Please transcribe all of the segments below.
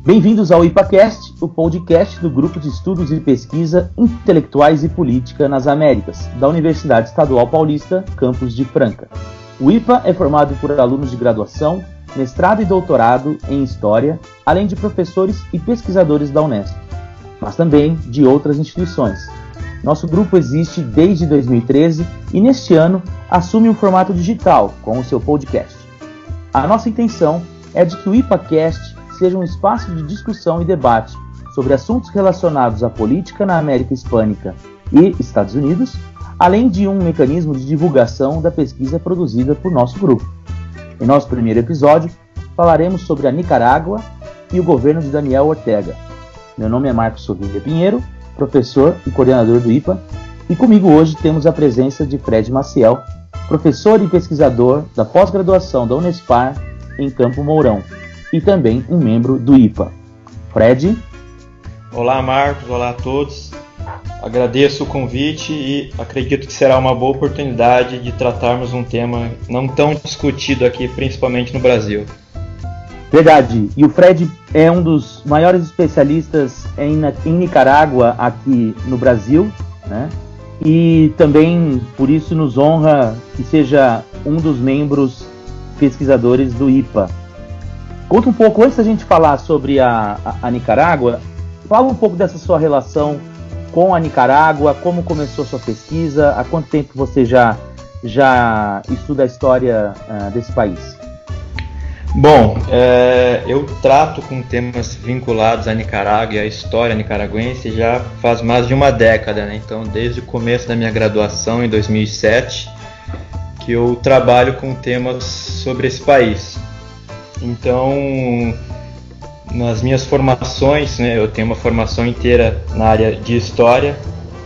Bem-vindos ao IPAcast, o podcast do Grupo de Estudos e Pesquisa Intelectuais e Política nas Américas, da Universidade Estadual Paulista, campus de Franca. O IPA é formado por alunos de graduação, mestrado e doutorado em História, além de professores e pesquisadores da Unesp, mas também de outras instituições. Nosso grupo existe desde 2013 e neste ano assume um formato digital com o seu podcast. A nossa intenção é de que o IPAcast seja um espaço de discussão e debate sobre assuntos relacionados à política na América Hispânica e Estados Unidos, além de um mecanismo de divulgação da pesquisa produzida por nosso grupo. Em nosso primeiro episódio, falaremos sobre a Nicarágua e o governo de Daniel Ortega. Meu nome é Marcos Sovilla Pinheiro, professor e coordenador do IPA, e comigo hoje temos a presença de Fred Maciel, professor e pesquisador da pós-graduação da Unespar em Campo Mourão, e também um membro do IPA. Fred? Olá, Marcos. Olá a todos. Agradeço o convite e acredito que será uma boa oportunidade de tratarmos um tema não tão discutido aqui, principalmente no Brasil. Verdade. E o Fred é um dos maiores especialistas em Nicarágua aqui no Brasil, né? E também, por isso, nos honra que seja um dos membros pesquisadores do IPA. Conta um pouco, antes da gente falar sobre a Nicarágua, fala um pouco dessa sua relação com a Nicarágua, como começou a sua pesquisa, há quanto tempo você já estuda a história desse país? Bom, eu trato com temas vinculados à Nicarágua e à história nicaragüense já faz mais de uma década, né? Então, desde o começo da minha graduação, em 2007, que eu trabalho com temas sobre esse país. Então, nas minhas formações, né, eu tenho uma formação inteira na área de História.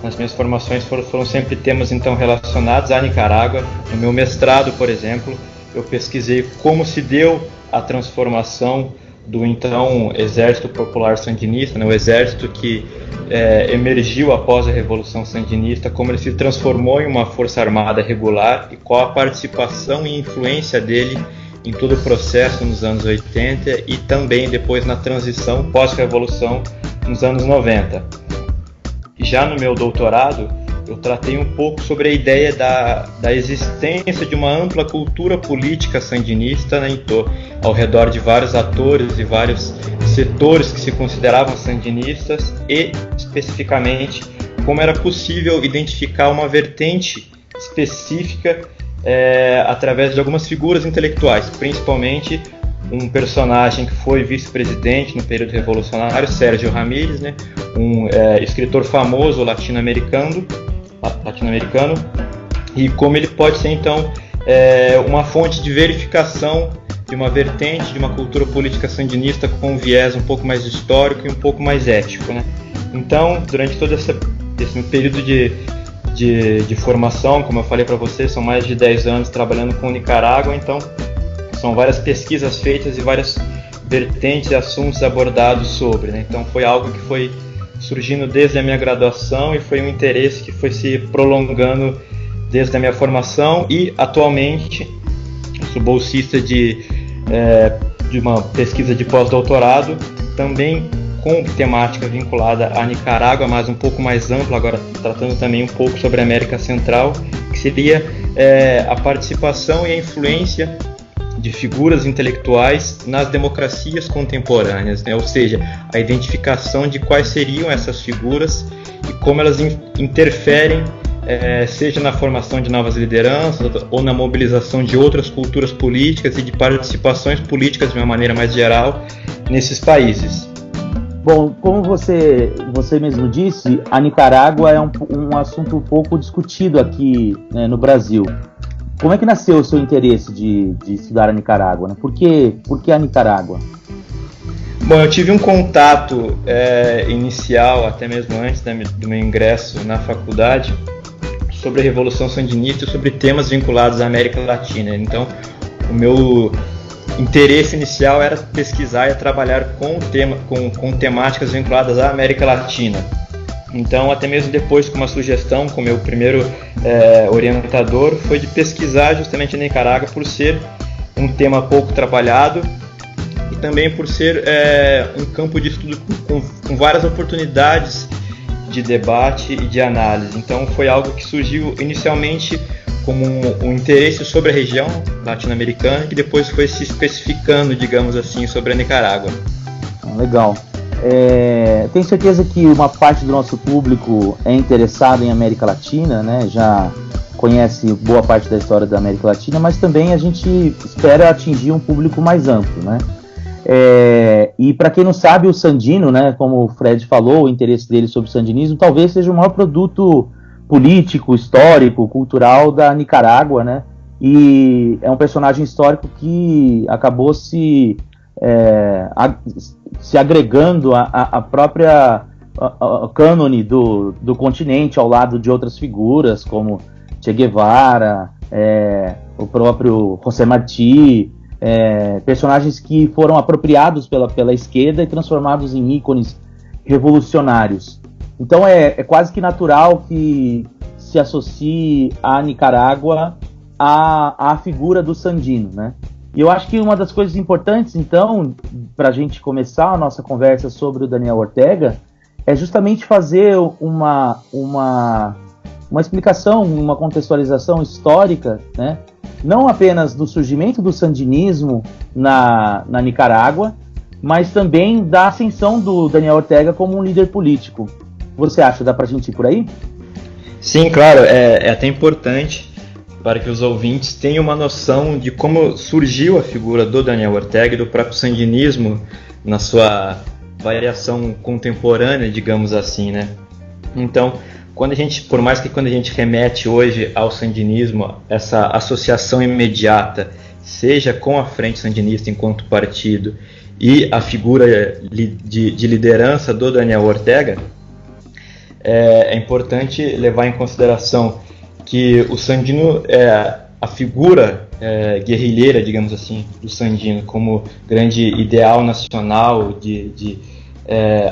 Nas minhas formações foram sempre temas então relacionados à Nicarágua. No meu mestrado, por exemplo, eu pesquisei como se deu a transformação do então Exército Popular Sandinista, né, o exército que emergiu após a Revolução Sandinista, como ele se transformou em uma força armada regular e qual a participação e influência dele em todo o processo nos anos 80 e também depois na transição pós-revolução nos anos 90. Já no meu doutorado, eu tratei um pouco sobre a ideia da existência de uma ampla cultura política sandinista, né, ao redor de vários atores e vários setores que se consideravam sandinistas e, especificamente, como era possível identificar uma vertente específica através de algumas figuras intelectuais, principalmente um personagem que foi vice-presidente no período revolucionário, Sérgio Ramírez, né, um escritor famoso latino-americano, e como ele pode ser então uma fonte de verificação de uma vertente de uma cultura política sandinista com um viés um pouco mais histórico e um pouco mais ético, né? Então, durante todo esse período de formação, como eu falei para vocês, são mais de 10 anos trabalhando com Nicarágua, então são várias pesquisas feitas e várias vertentes e assuntos abordados sobre, né? Então foi algo que foi surgindo desde a minha graduação e foi um interesse que foi se prolongando desde a minha formação e atualmente eu sou bolsista de uma pesquisa de pós-doutorado, também com temática vinculada à Nicarágua, mas um pouco mais ampla, agora tratando também um pouco sobre a América Central, que seria a participação e a influência de figuras intelectuais nas democracias contemporâneas, né? Ou seja, a identificação de quais seriam essas figuras e como elas interferem, seja na formação de novas lideranças ou na mobilização de outras culturas políticas e de participações políticas de uma maneira mais geral nesses países. Bom, como você mesmo disse, a Nicarágua é um assunto um pouco discutido aqui, né, no Brasil. Como é que nasceu o seu interesse de estudar a Nicarágua, né? Por que a Nicarágua? Bom, eu tive um contato inicial, até mesmo antes do meu ingresso na faculdade, sobre a Revolução Sandinista e sobre temas vinculados à América Latina. Então, o meu interesse inicial era pesquisar e trabalhar com temáticas vinculadas à América Latina. Então, até mesmo depois com uma sugestão com o meu primeiro orientador, foi de pesquisar justamente a Nicarágua por ser um tema pouco trabalhado e também por ser um campo de estudo com várias oportunidades de debate e de análise. Então foi algo que surgiu inicialmente como um interesse sobre a região latino-americana, que depois foi se especificando, digamos assim, sobre a Nicarágua. Legal. Tenho certeza que uma parte do nosso público é interessado em América Latina, né? Já conhece boa parte da história da América Latina, mas também a gente espera atingir um público mais amplo, né? E para quem não sabe, o Sandino, né, como o Fred falou, o interesse dele sobre o sandinismo talvez seja o maior produto político, histórico, cultural da Nicarágua, né? E é um personagem histórico que acabou se agregando à própria cânone do continente, ao lado de outras figuras como Che Guevara, o próprio José Martí, personagens que foram apropriados pela esquerda e transformados em ícones revolucionários. Então é quase que natural que se associe a Nicarágua à figura do Sandino, né? E eu acho que uma das coisas importantes, então, para a gente começar a nossa conversa sobre o Daniel Ortega, é justamente fazer uma explicação, uma contextualização histórica, né? Não apenas do surgimento do sandinismo na Nicarágua, mas também da ascensão do Daniel Ortega como um líder político. Você acha? Dá pra gente ir por aí? Sim, claro. É até importante para que os ouvintes tenham uma noção de como surgiu a figura do Daniel Ortega e do próprio sandinismo na sua variação contemporânea, digamos assim, né? Então, por mais que quando a gente remete hoje ao sandinismo, essa associação imediata seja com a Frente Sandinista enquanto partido e a figura de liderança do Daniel Ortega, é importante levar em consideração que o Sandino, a figura guerrilheira, digamos assim, do Sandino como grande ideal nacional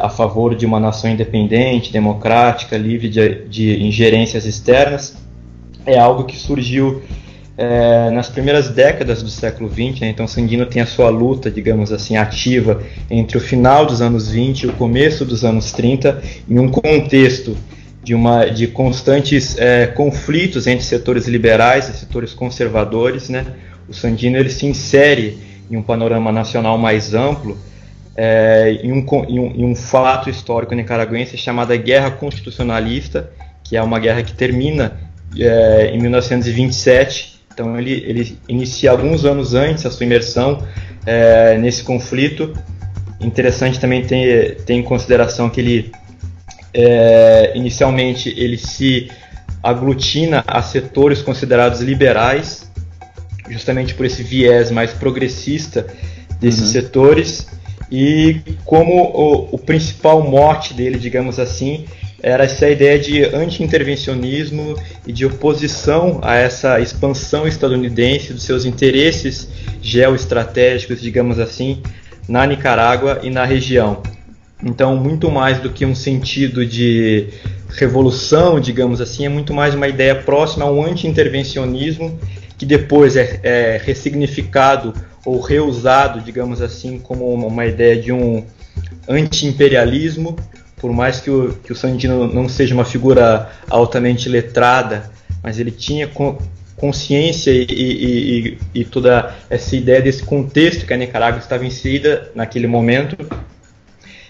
a favor de uma nação independente, democrática, livre de ingerências externas, é algo que surgiu nas primeiras décadas do século XX, né? Então Sandino tem a sua luta, digamos assim, ativa entre o final dos anos 20 e o começo dos anos 30, em um contexto de constantes conflitos entre setores liberais e setores conservadores, né? O Sandino ele se insere em um panorama nacional mais amplo, em um fato histórico nicaragüense chamado Guerra Constitucionalista, que é uma guerra que termina em 1927. Então ele inicia alguns anos antes a sua imersão nesse conflito. Interessante também ter em consideração que ele inicialmente ele se aglutina a setores considerados liberais, justamente por esse viés mais progressista desses setores, e como o principal mote dele, digamos assim, era essa ideia de anti-intervencionismo e de oposição a essa expansão estadunidense dos seus interesses geoestratégicos, digamos assim, na Nicarágua e na região. Então, muito mais do que um sentido de revolução, digamos assim, é muito mais uma ideia próxima a um anti-intervencionismo que depois é ressignificado ou reusado, digamos assim, como uma ideia de um anti-imperialismo. Por mais que o Sandino não seja uma figura altamente letrada, mas ele tinha consciência e toda essa ideia desse contexto que a Nicarágua estava inserida naquele momento.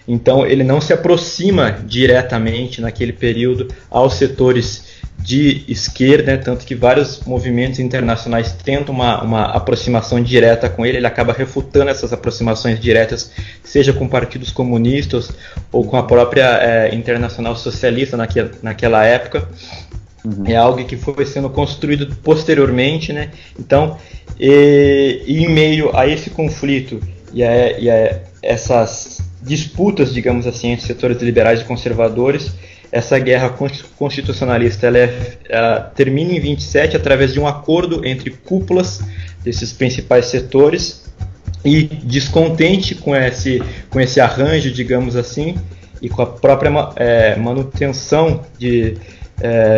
Então ele não se aproxima diretamente naquele período aos setores de esquerda, né? Tanto que vários movimentos internacionais tentam uma aproximação direta com ele acaba refutando essas aproximações diretas, seja com partidos comunistas ou com a própria Internacional Socialista naquela época. É algo que foi sendo construído posteriormente, né? Então, em meio a esse conflito e a essas disputas, digamos assim, entre setores liberais e conservadores, essa guerra constitucionalista ela termina em 27 através de um acordo entre cúpulas desses principais setores, e descontente com esse arranjo, digamos assim, e com a própria manutenção de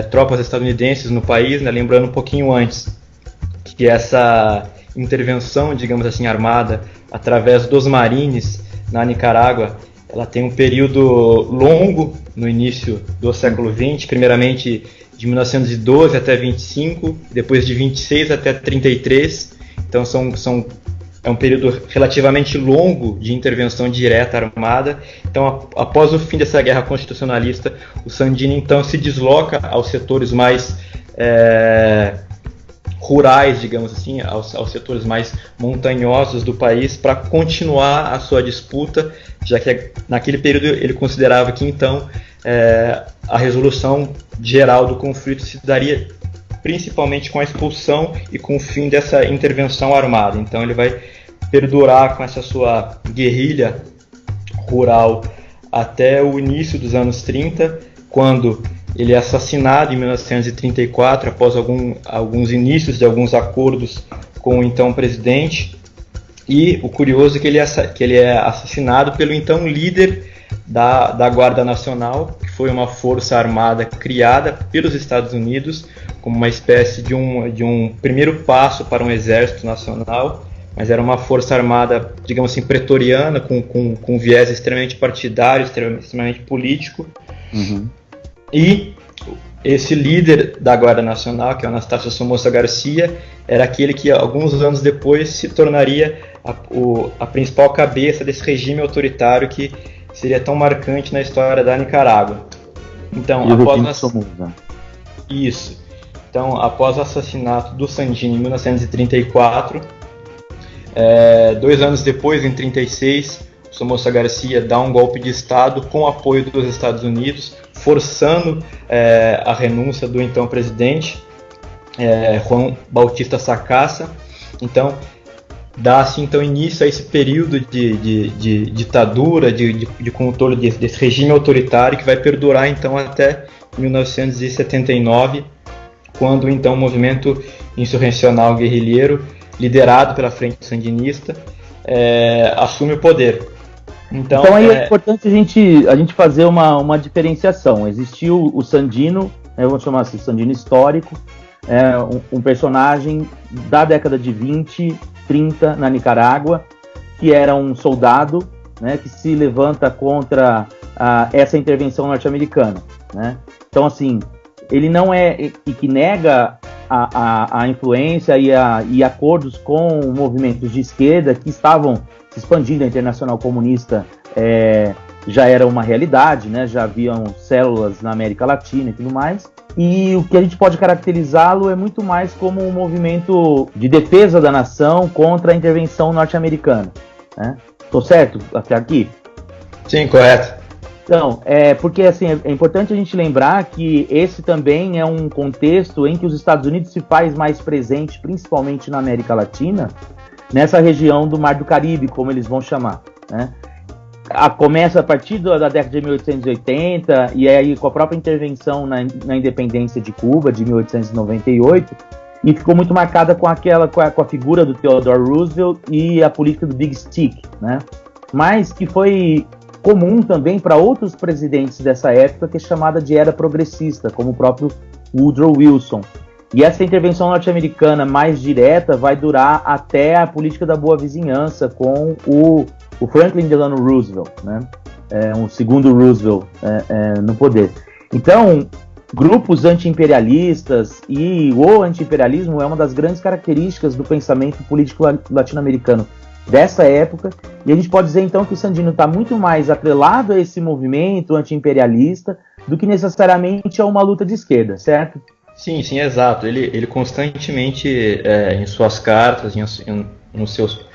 tropas estadunidenses no país, né, lembrando um pouquinho antes que intervenção, digamos assim, armada através dos marines na Nicarágua, ela tem um período longo no início do século XX, primeiramente de 1912 até 25, depois de 26 até 33. Então é um período relativamente longo de intervenção direta armada. Então, após o fim dessa guerra constitucionalista, o Sandino então se desloca aos setores mais rurais, digamos assim, aos setores mais montanhosos do país, para continuar a sua disputa, já que naquele período ele considerava que então a resolução geral do conflito se daria principalmente com a expulsão e com o fim dessa intervenção armada. Então ele vai perdurar com essa sua guerrilha rural até o início dos anos 30, quando ele é assassinado em 1934, após alguns inícios de alguns acordos com o então presidente. E o curioso é que ele é assassinado pelo então líder da Guarda Nacional, que foi uma força armada criada pelos Estados Unidos como uma espécie de um primeiro passo para um exército nacional, mas era uma força armada, digamos assim, pretoriana, com viés extremamente partidário, extremamente político. Uhum. E esse líder da Guarda Nacional, que é o Anastácio Somoza Garcia, era aquele que alguns anos depois se tornaria a principal cabeça desse regime autoritário que seria tão marcante na história da Nicarágua. Então, após o assassinato do Sandino em 1934, 2 anos depois, em 1936, Somoza Garcia dá um golpe de Estado com apoio dos Estados Unidos, forçando a renúncia do então presidente, Juan Bautista Sacasa. Então, dá-se então início a esse período de ditadura, de controle desse regime autoritário, que vai perdurar então até 1979, quando então o movimento insurrecional guerrilheiro, liderado pela Frente Sandinista, assume o poder. Então aí é importante a gente fazer uma diferenciação. Existiu o Sandino, eu vou chamar assim, Sandino histórico, um personagem da década de 20, 30 na Nicarágua, que era um soldado, né, que se levanta contra essa intervenção norte-americana, né? Então, assim, ele não e que nega a influência e acordos com movimentos de esquerda que estavam se expandindo. A Internacional Comunista já era uma realidade, né? Já haviam células na América Latina e tudo mais. E o que a gente pode caracterizá-lo é muito mais como um movimento de defesa da nação contra a intervenção norte-americana, né? Tô certo até aqui? Sim, correto. Então, porque assim, é importante a gente lembrar que esse também é um contexto em que os Estados Unidos se faz mais presente, principalmente na América Latina, nessa região do Mar do Caribe, como eles vão chamar, né? Começa a partir da década de 1880, e aí com a própria intervenção na independência de Cuba, de 1898, e ficou muito marcada com a figura do Theodore Roosevelt e a política do Big Stick, né? Mas que foi comum também para outros presidentes dessa época, que é chamada de era progressista, como o próprio Woodrow Wilson. E essa intervenção norte-americana mais direta vai durar até a política da boa vizinhança com o Franklin Delano Roosevelt, né? Um segundo Roosevelt no poder. Então, grupos anti-imperialistas e o anti-imperialismo é uma das grandes características do pensamento político latino-americano dessa época, e a gente pode dizer então que o Sandino está muito mais atrelado a esse movimento anti-imperialista do que necessariamente a uma luta de esquerda, certo? Sim, exato. Ele constantemente, em suas cartas, nos seus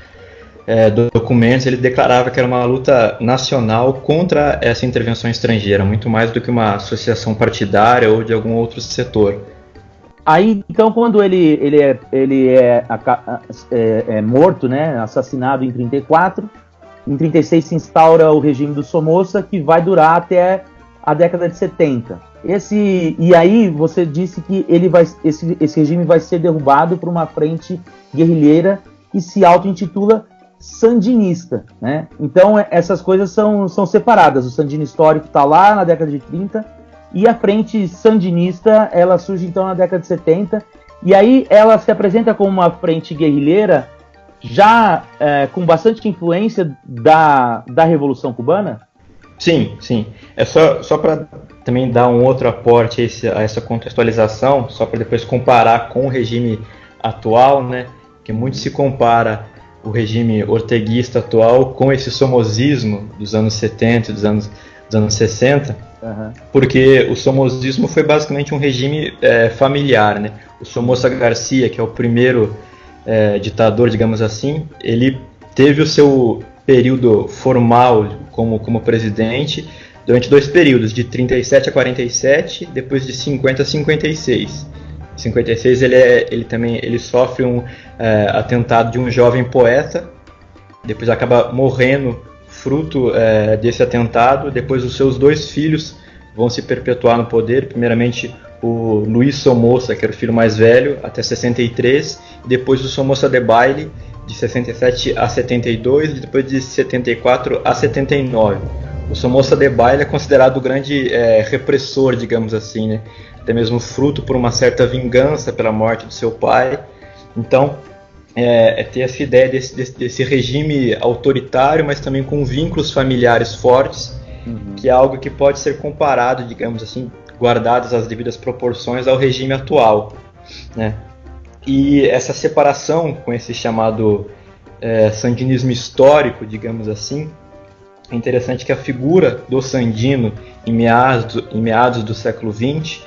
documentos, ele declarava que era uma luta nacional contra essa intervenção estrangeira, muito mais do que uma associação partidária ou de algum outro setor. Aí, então, quando ele é morto, né, assassinado em 34, em 36 se instaura o regime do Somoza, que vai durar até a década de 70. E aí você disse que esse regime vai ser derrubado por uma frente guerrilheira que se auto-intitula sandinista, né? Então essas coisas são separadas. O Sandino histórico está lá na década de 30, e a frente sandinista ela surge então na década de 70, E aí ela se apresenta como uma frente guerrilheira já com bastante influência da Revolução Cubana? Sim, sim. É só para também dar um outro aporte a essa contextualização, só para depois comparar com o regime atual, né? Que muito se compara o regime orteguista atual com esse somozismo dos anos 70 e dos anos 60, porque o somozismo foi basicamente um regime familiar, né? O Somoza Garcia, que é o primeiro ditador, digamos assim, ele teve o seu período formal como presidente durante 2 períodos, de 37 a 47, depois de 50 a 56. Em 56 ele sofre um atentado de um jovem poeta, depois acaba morrendo fruto desse atentado. Depois os seus 2 filhos vão se perpetuar no poder, primeiramente o Luiz Somoza, que era o filho mais velho, até 63, e depois o Somoza Debayle, de 67 a 72, e depois de 74 a 79. O Somoza Debayle é considerado o grande repressor, digamos assim, né? Até mesmo fruto por uma certa vingança pela morte do seu pai. Então, ter essa ideia desse regime autoritário, mas também com vínculos familiares fortes, que é algo que pode ser comparado, digamos assim, guardadas as devidas proporções, ao regime atual, né? E essa separação com esse chamado sandinismo histórico, digamos assim, é interessante que a figura do Sandino em meados do século XX,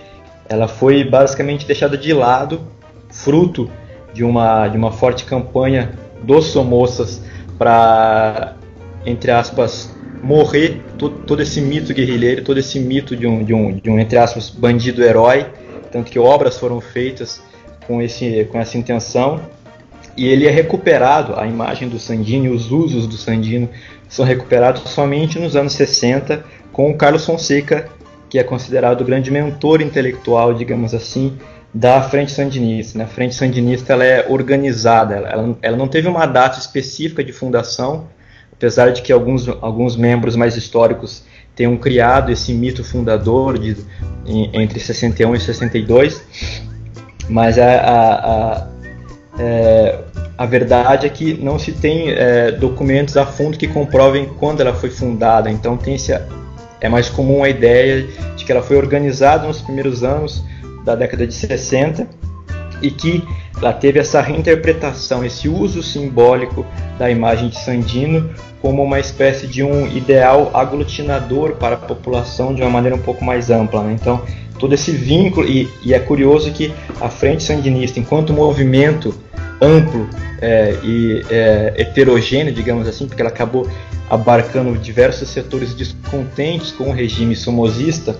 ela foi basicamente deixada de lado, fruto de uma forte campanha dos Somozas para, entre aspas, morrer todo esse mito guerrilheiro, todo esse mito de um entre aspas, bandido-herói, tanto que obras foram feitas com essa intenção, e ele é recuperado, a imagem do Sandino e os usos do Sandino são recuperados somente nos anos 60, com o Carlos Fonseca, que é considerado o grande mentor intelectual, digamos assim, da Frente Sandinista, né? A Frente Sandinista ela é organizada, ela não teve uma data específica de fundação, apesar de que alguns membros mais históricos tenham criado esse mito fundador entre 61 e 62, mas a verdade é que não se tem documentos a fundo que comprovem quando ela foi fundada. Então é mais comum a ideia de que ela foi organizada nos primeiros anos da década de 60 e que ela teve essa reinterpretação, esse uso simbólico da imagem de Sandino como uma espécie de um ideal aglutinador para a população de uma maneira um pouco mais ampla, né? Então, todo esse vínculo, e é curioso que a Frente Sandinista, enquanto movimento amplo e heterogêneo, digamos assim, porque ela acabou abarcando diversos setores descontentes com o regime somozista,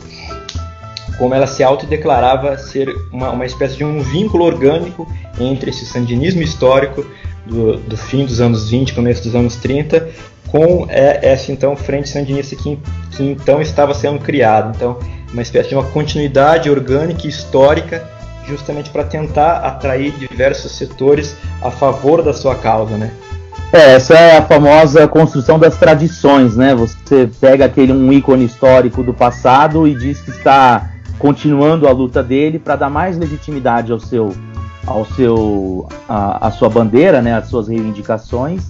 como ela se autodeclarava ser uma espécie de um vínculo orgânico entre esse sandinismo histórico do fim dos anos 20, começo dos anos 30, com essa então Frente Sandinista que então estava sendo criada. Então, uma espécie de uma continuidade orgânica e histórica, justamente para tentar atrair diversos setores a favor da sua causa, né? Essa é a famosa construção das tradições, né? Você pega um ícone histórico do passado e diz que está continuando a luta dele para dar mais legitimidade à sua bandeira, né? Às suas reivindicações,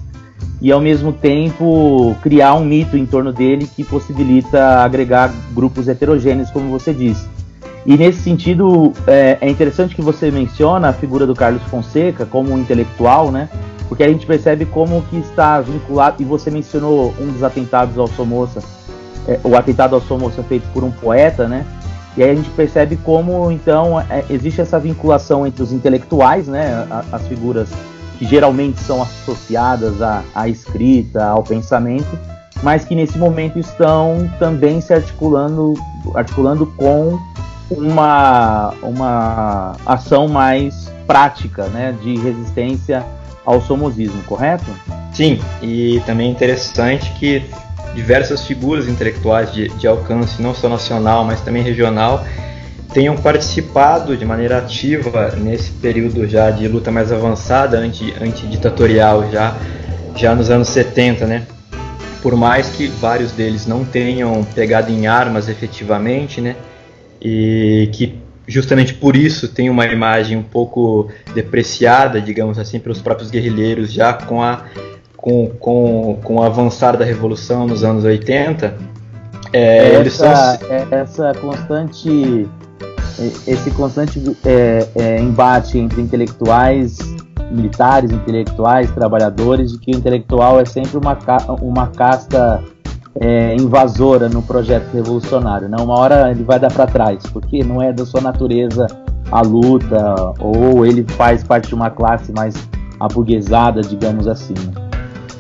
e ao mesmo tempo criar um mito em torno dele que possibilita agregar grupos heterogêneos, como você disse. E nesse sentido é interessante que você menciona a figura do Carlos Fonseca como um intelectual, né? Porque a gente percebe como que está vinculado, e você mencionou um dos atentados ao Somoza, o atentado ao Somoza feito por um poeta, né? E aí a gente percebe como, então, existe essa vinculação entre os intelectuais, né? As figuras que geralmente são associadas à escrita, ao pensamento, mas que nesse momento estão também se articulando com uma ação mais prática, né? De resistência ao somozismo, correto? Sim, e também é interessante que diversas figuras intelectuais de alcance não só nacional, mas também regional, tenham participado de maneira ativa nesse período já de luta mais avançada, antiditatorial, já nos anos 70, né? Por mais que vários deles não tenham pegado em armas efetivamente, né? E que justamente por isso tem uma imagem um pouco depreciada, digamos assim, pelos próprios guerrilheiros, já com o avançar da Revolução nos anos 80. Esse constante embate entre intelectuais, militares, intelectuais, trabalhadores, de que o intelectual é sempre uma casta invasora no projeto revolucionário, né? Uma hora ele vai dar para trás, porque não é da sua natureza a luta, ou ele faz parte de uma classe mais aburguesada, digamos assim.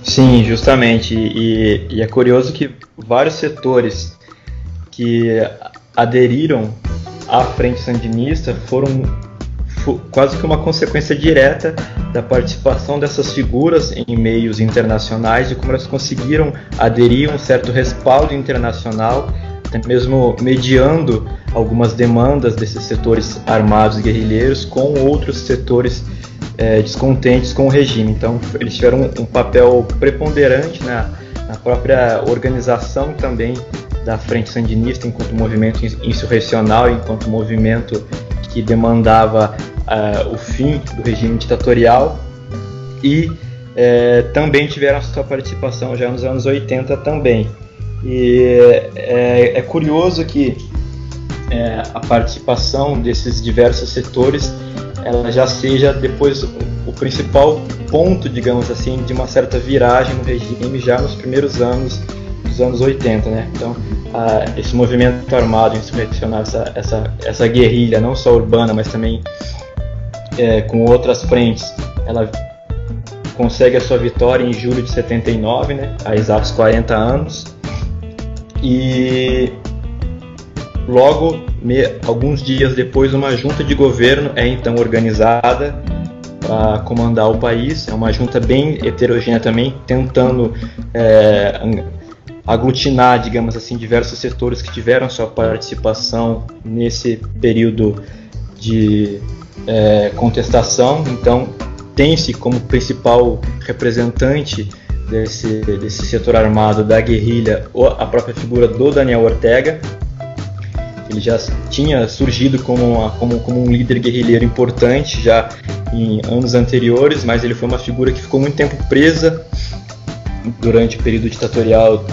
Sim, justamente, e é curioso que vários setores que aderiram à Frente Sandinista foram quase que uma consequência direta da participação dessas figuras em meios internacionais e como elas conseguiram aderir a um certo respaldo internacional, até mesmo mediando algumas demandas desses setores armados e guerrilheiros com outros setores descontentes com o regime. Então eles tiveram um papel preponderante na própria organização também da Frente Sandinista enquanto movimento insurrecional, enquanto movimento que demandava o fim do regime ditatorial, e também tiveram a sua participação já nos anos 80 também. E é curioso que a participação desses diversos setores ela já seja depois o principal ponto, digamos assim, de uma certa viragem no regime já nos primeiros anos dos anos 80, né? Então, esse movimento armado insurrecional, essa guerrilha, não só urbana, mas também com outras frentes, ela consegue a sua vitória em julho de 79, né? Há exatos 40 anos. E logo, alguns dias depois, uma junta de governo é então organizada para comandar o país. É uma junta bem heterogênea também, tentando aglutinar, digamos assim, diversos setores que tiveram sua participação nesse período de contestação. Então, tem-se como principal representante desse setor armado da guerrilha a própria figura do Daniel Ortega. Ele já tinha surgido como um líder guerrilheiro importante já em anos anteriores, mas ele foi uma figura que ficou muito tempo presa durante o período ditatorial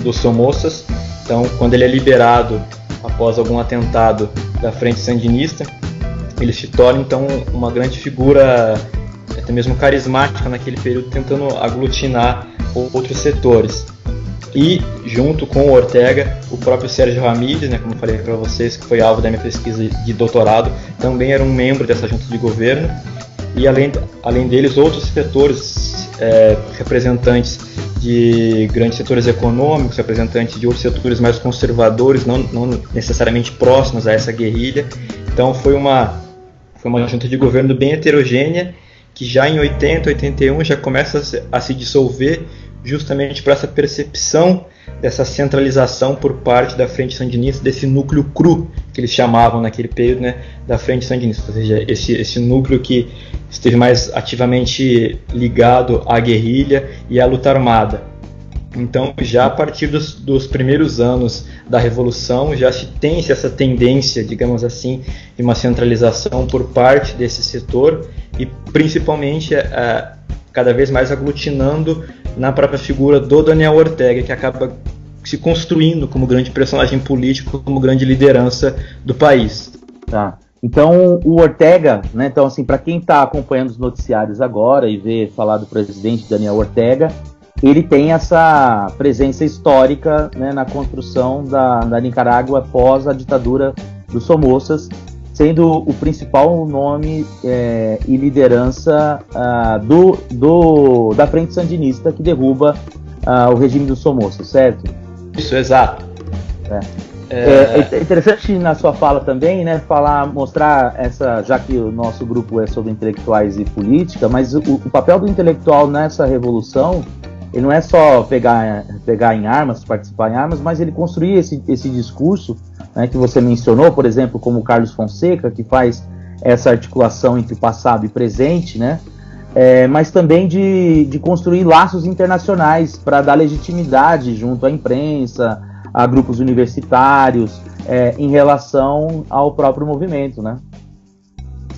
dos Somozas. Então, quando ele é liberado após algum atentado da Frente Sandinista, ele se torna então uma grande figura, até mesmo carismática naquele período, tentando aglutinar outros setores. E, junto com o Ortega, o próprio Sérgio Ramírez, né, como eu falei para vocês, que foi alvo da minha pesquisa de doutorado, também era um membro dessa junta de governo. E, além deles, outros setores, representantes de grandes setores econômicos, representantes de outros setores mais conservadores, não necessariamente próximos a essa guerrilha. Então, foi uma junta de governo bem heterogênea, que já em 80, 81 já começa a se dissolver, justamente por essa percepção dessa centralização por parte da Frente Sandinista, desse núcleo cru, que eles chamavam naquele período, né, da Frente Sandinista, ou seja, esse núcleo que esteve mais ativamente ligado à guerrilha e à luta armada. Então, já a partir dos primeiros anos da Revolução, já se tem essa tendência, digamos assim, de uma centralização por parte desse setor e, principalmente, cada vez mais aglutinando na própria figura do Daniel Ortega, que acaba se construindo como grande personagem político, como grande liderança do país. Tá. Então, o Ortega, né, então, assim, para quem está acompanhando os noticiários agora e vê falar do presidente Daniel Ortega, ele tem essa presença histórica, né, na construção da Nicarágua após a ditadura dos Somozas, sendo o principal nome e liderança da Frente Sandinista que derruba o regime dos Somozas, certo? Isso, exato. É interessante na sua fala também, né, mostrar já que o nosso grupo é sobre intelectuais e política, mas o papel do intelectual nessa revolução, ele não é só pegar em armas, participar em armas, mas ele construir esse discurso, né, que você mencionou, por exemplo, como o Carlos Fonseca, que faz essa articulação entre passado e presente, né, mas também de construir laços internacionais para dar legitimidade junto à imprensa, a grupos universitários, em relação ao próprio movimento, né?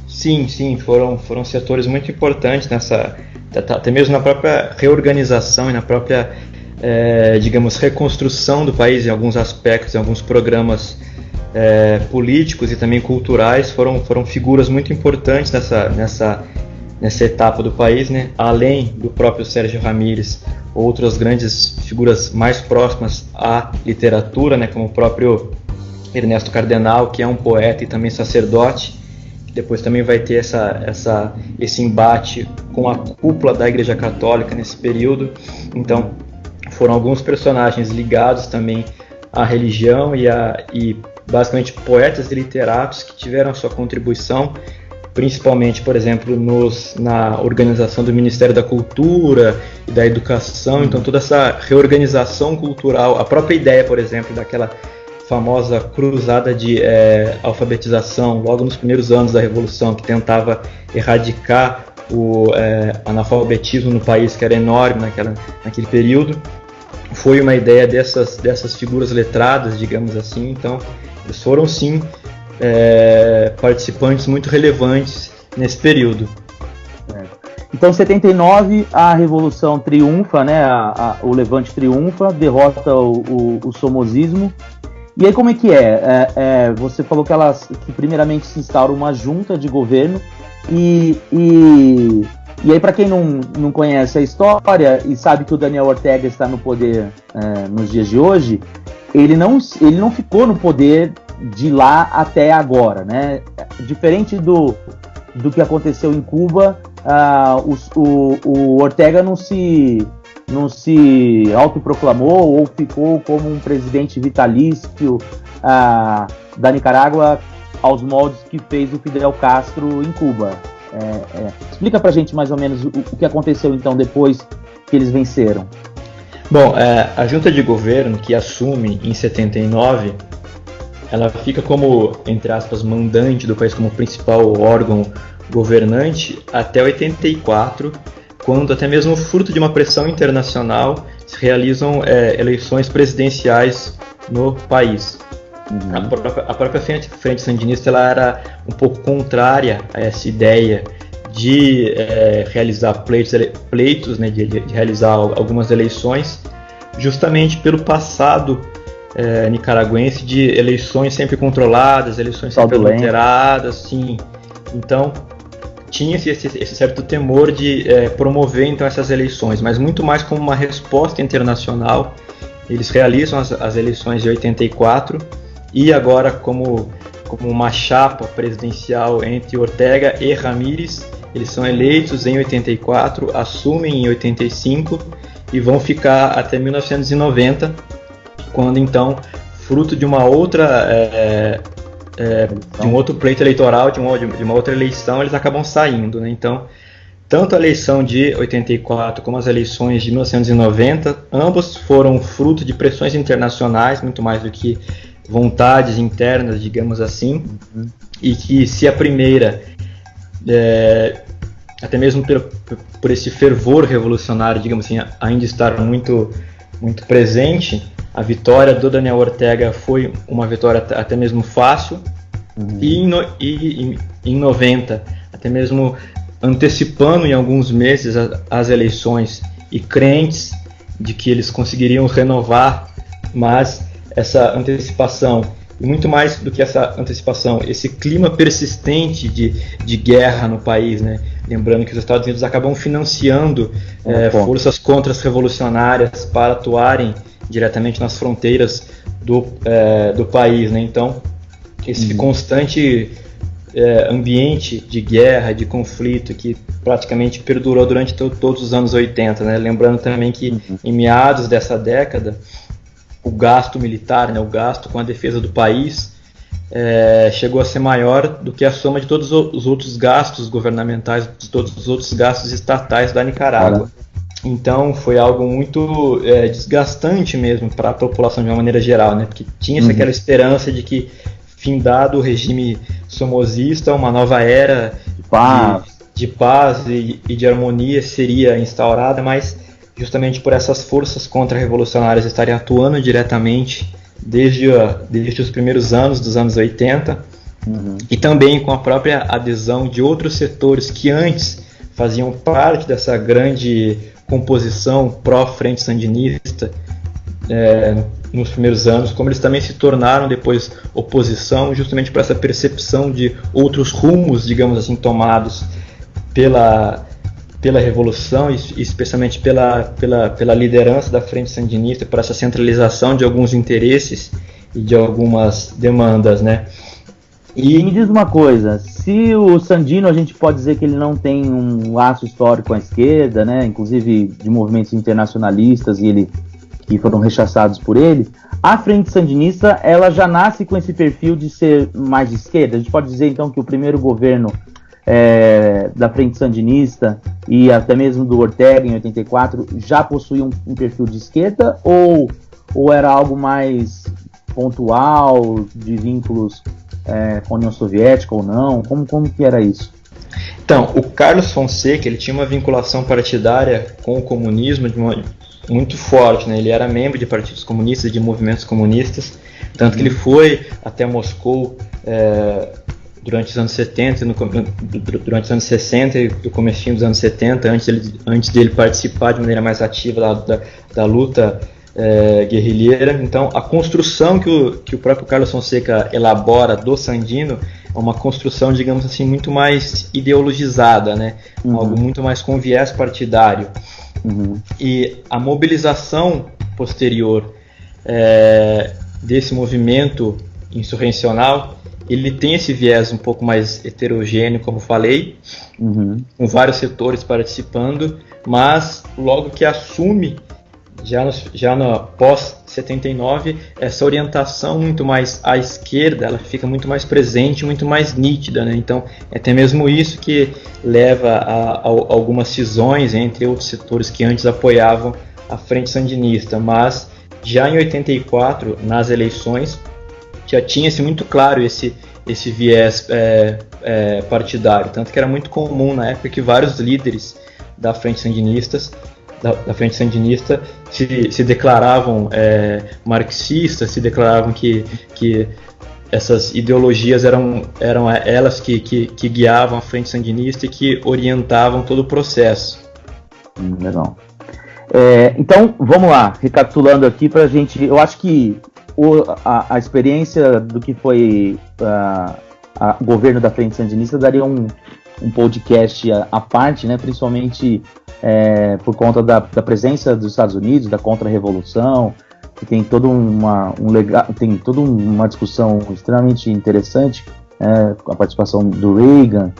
Sim, foram setores muito importantes até mesmo na própria reorganização e na própria, digamos, reconstrução do país em alguns aspectos, em alguns programas políticos e também culturais, foram figuras muito importantes nessa etapa do país, né? Além do próprio Sérgio Ramírez, outras grandes figuras mais próximas à literatura, né? Como o próprio Ernesto Cardenal, que é um poeta e também sacerdote, que depois também vai ter esse embate com a cúpula da Igreja Católica nesse período. Então, foram alguns personagens ligados também à religião e basicamente poetas e literatos que tiveram a sua contribuição, principalmente, por exemplo, na organização do Ministério da Cultura e da Educação. Então, toda essa reorganização cultural, a própria ideia, por exemplo, daquela famosa cruzada de alfabetização, logo nos primeiros anos da Revolução, que tentava erradicar o analfabetismo no país, que era enorme naquele período, foi uma ideia dessas figuras letradas, digamos assim. Então, eles foram, sim, participantes muito relevantes nesse período. Então, em 79, a Revolução triunfa, né? O Levante triunfa, derrota o somozismo. E aí, como é que é? Você falou que primeiramente se instaura uma junta de governo e aí, para quem não conhece a história e sabe que o Daniel Ortega está no poder nos dias de hoje, ele não ficou no poder de lá até agora, né? Diferente do que aconteceu em Cuba, o Ortega não se autoproclamou ou ficou como um presidente vitalício da Nicarágua aos moldes que fez o Fidel Castro em Cuba. Explica pra gente mais ou menos o que aconteceu então depois que eles venceram. Bom, a junta de governo que assume em 79, ela fica como, entre aspas, mandante do país, como principal órgão governante até 84, quando, até mesmo fruto de uma pressão internacional, se realizam eleições presidenciais no país. Uhum. A própria frente sandinista ela era um pouco contrária a essa ideia de realizar pleitos, né, de realizar algumas eleições, justamente pelo passado nicaragüense de eleições sempre controladas, eleições sempre adulteradas, sim. Então, tinha-se esse certo temor de promover então essas eleições, mas muito mais como uma resposta internacional. Eles realizam as eleições de 84 e agora como uma chapa presidencial entre Ortega e Ramírez. Eles são eleitos em 84, assumem em 85 e vão ficar até 1990, quando então, fruto de uma outra de um outro pleito eleitoral, de uma outra eleição, eles acabam saindo, né? Então, tanto a eleição de 84 como as eleições de 1990, ambos foram fruto de pressões internacionais, muito mais do que vontades internas, digamos assim, e que se a primeira, até mesmo por esse fervor revolucionário, digamos assim, ainda estar muito, muito presente, a vitória do Daniel Ortega foi uma vitória até mesmo fácil, e em 90, até mesmo antecipando em alguns meses as eleições e crentes de que eles conseguiriam renovar, mas essa antecipação, e muito mais do que essa antecipação, esse clima persistente de guerra no país, né? Lembrando que os Estados Unidos acabam financiando forças contra-revolucionárias para atuarem diretamente nas fronteiras do país, né? Então, esse constante ambiente de guerra, de conflito, que praticamente perdurou durante todos os anos 80, né? Lembrando também que em meados dessa década, o gasto militar, né, o gasto com a defesa do país, chegou a ser maior do que a soma de todos os outros gastos governamentais, de todos os outros gastos estatais da Nicarágua. Então foi algo muito desgastante mesmo para a população de uma maneira geral, né? Porque tinha-se aquela esperança de que, findado o regime somozista, uma nova era de paz e de harmonia seria instaurada, mas justamente por essas forças contra-revolucionárias estarem atuando diretamente desde os primeiros anos dos anos 80, e também com a própria adesão de outros setores que antes faziam parte dessa grande composição pró-frente sandinista nos primeiros anos, como eles também se tornaram depois oposição, justamente por essa percepção de outros rumos, digamos assim, tomados pela Revolução, e especialmente pela liderança da Frente Sandinista, por essa centralização de alguns interesses e de algumas demandas, né? E me diz uma coisa, se o Sandino, a gente pode dizer que ele não tem um laço histórico com a esquerda, né? Inclusive de movimentos internacionalistas que foram rechaçados por ele, a Frente Sandinista, ela já nasce com esse perfil de ser mais de esquerda. A gente pode dizer então que o primeiro governo da Frente Sandinista e até mesmo do Ortega em 84 já possuía um perfil de esquerda, ou era algo mais pontual, de vínculos com a União Soviética ou não? Como que era isso? Então, o Carlos Fonseca, ele tinha uma vinculação partidária com o comunismo muito forte, né? Ele era membro de partidos comunistas, de movimentos comunistas, tanto que ele foi até Moscou durante os anos 70, durante os anos 60 e do comecinho dos anos 70, antes dele participar de maneira mais ativa da luta guerrilheira. Então, a construção que o próprio Carlos Fonseca elabora do Sandino é uma construção, digamos assim, muito mais ideologizada, né? Algo muito mais com viés partidário. E a mobilização posterior desse movimento insurrecional, ele tem esse viés um pouco mais heterogêneo, como falei, com vários setores participando, mas logo que assume, já no pós-79, essa orientação muito mais à esquerda, ela fica muito mais presente, muito mais nítida, né? Então, é até mesmo isso que leva a algumas cisões entre outros setores que antes apoiavam a Frente Sandinista, mas já em 84, nas eleições, já tinha-se muito claro esse viés partidário, tanto que era muito comum na época que vários líderes da Frente Sandinista se declaravam marxistas, se declaravam que essas ideologias eram elas que guiavam a Frente Sandinista e que orientavam todo o processo. Legal. Então, vamos lá, recapitulando aqui pra gente, eu acho que a experiência do que foi o governo da Frente Sandinista daria um podcast à parte, né, principalmente por conta da presença dos Estados Unidos, da contra-revolução, que tem toda uma discussão extremamente interessante, com a participação do Reagan,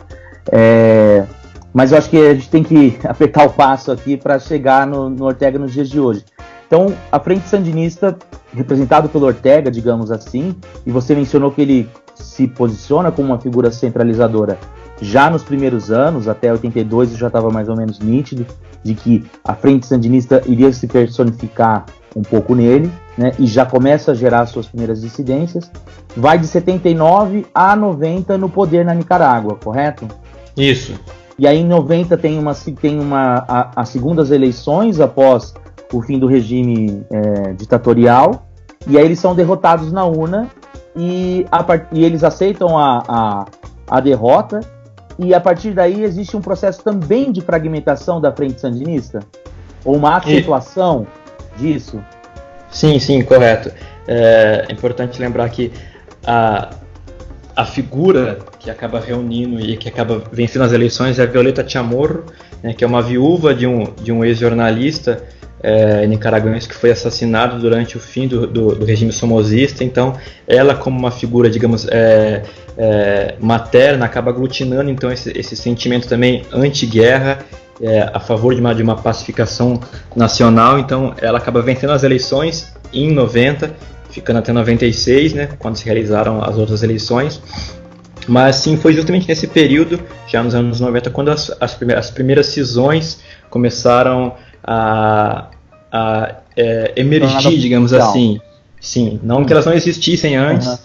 mas eu acho que a gente tem que apertar o passo aqui para chegar no Ortega nos dias de hoje. Então, a Frente Sandinista, representado pelo Ortega, digamos assim, e você mencionou que ele se posiciona como uma figura centralizadora já nos primeiros anos, até 82 já estava mais ou menos nítido, de que a Frente Sandinista iria se personificar um pouco nele, né, e já começa a gerar suas primeiras dissidências. Vai de 79 a 90 no poder na Nicarágua, correto? Isso. E aí em 90 tem as segundas eleições após o fim do regime ditatorial, e aí eles são derrotados na urna, e eles aceitam a derrota, e a partir daí existe um processo também de fragmentação da Frente Sandinista? Ou uma acentuação disso? Sim, correto. É importante lembrar que a figura que acaba reunindo e que acaba vencendo as eleições é a Violeta Chamorro, né, que é uma viúva de um ex-jornalista nicaragüense que foi assassinado durante o fim do regime somozista. Então, ela, como uma figura, digamos, materna, acaba aglutinando então esse sentimento também anti-guerra, a favor de uma pacificação nacional. Então, ela acaba vencendo as eleições em 90, ficando até 96, né, quando se realizaram as outras eleições. Mas sim, foi justamente nesse período, já nos anos 90, quando as primeiras cisões começaram a emergir, digamos assim. Sim, não que elas não existissem antes,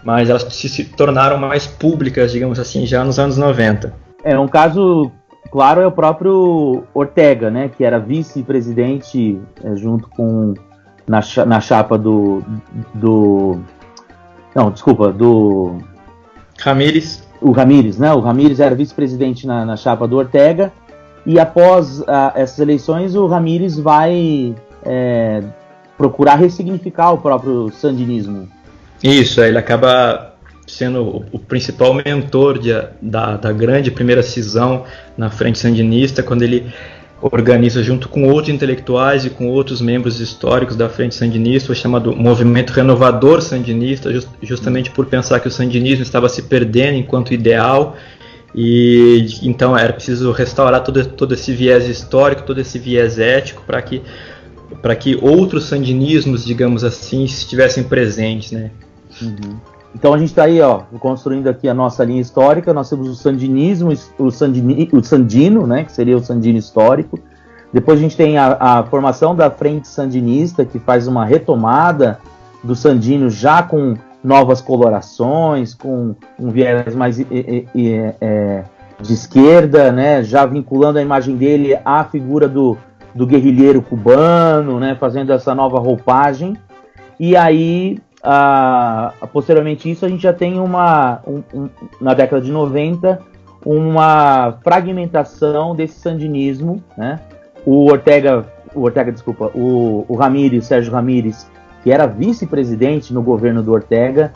mas elas se tornaram mais públicas, digamos assim, já nos anos 90. Um caso claro, é o próprio Ortega, né, que era vice-presidente junto com na chapa do Ramírez. O Ramírez, né? O Ramírez era vice-presidente na chapa do Ortega, e após essas eleições o Ramírez vai procurar ressignificar o próprio sandinismo. Isso, ele acaba sendo o principal mentor da grande primeira cisão na frente sandinista, quando ele organiza junto com outros intelectuais e com outros membros históricos da frente sandinista o chamado Movimento Renovador Sandinista, justamente por pensar que o sandinismo estava se perdendo enquanto ideal, e então era preciso restaurar todo esse viés histórico, todo esse viés ético, para que outros sandinismos, digamos assim, estivessem presentes, né? Uhum. Então a gente está aí, construindo aqui a nossa linha histórica. Nós temos o sandinismo, o sandino, né, que seria o sandino histórico. Depois a gente tem a formação da frente sandinista, que faz uma retomada do sandino já com novas colorações, com um viés mais de esquerda, né, já vinculando a imagem dele à figura do guerrilheiro cubano, né, fazendo essa nova roupagem. E aí, posteriormente isso, a gente já tem na década de 90, uma fragmentação desse sandinismo, né? O Ramírez, Sérgio Ramírez, que era vice-presidente no governo do Ortega,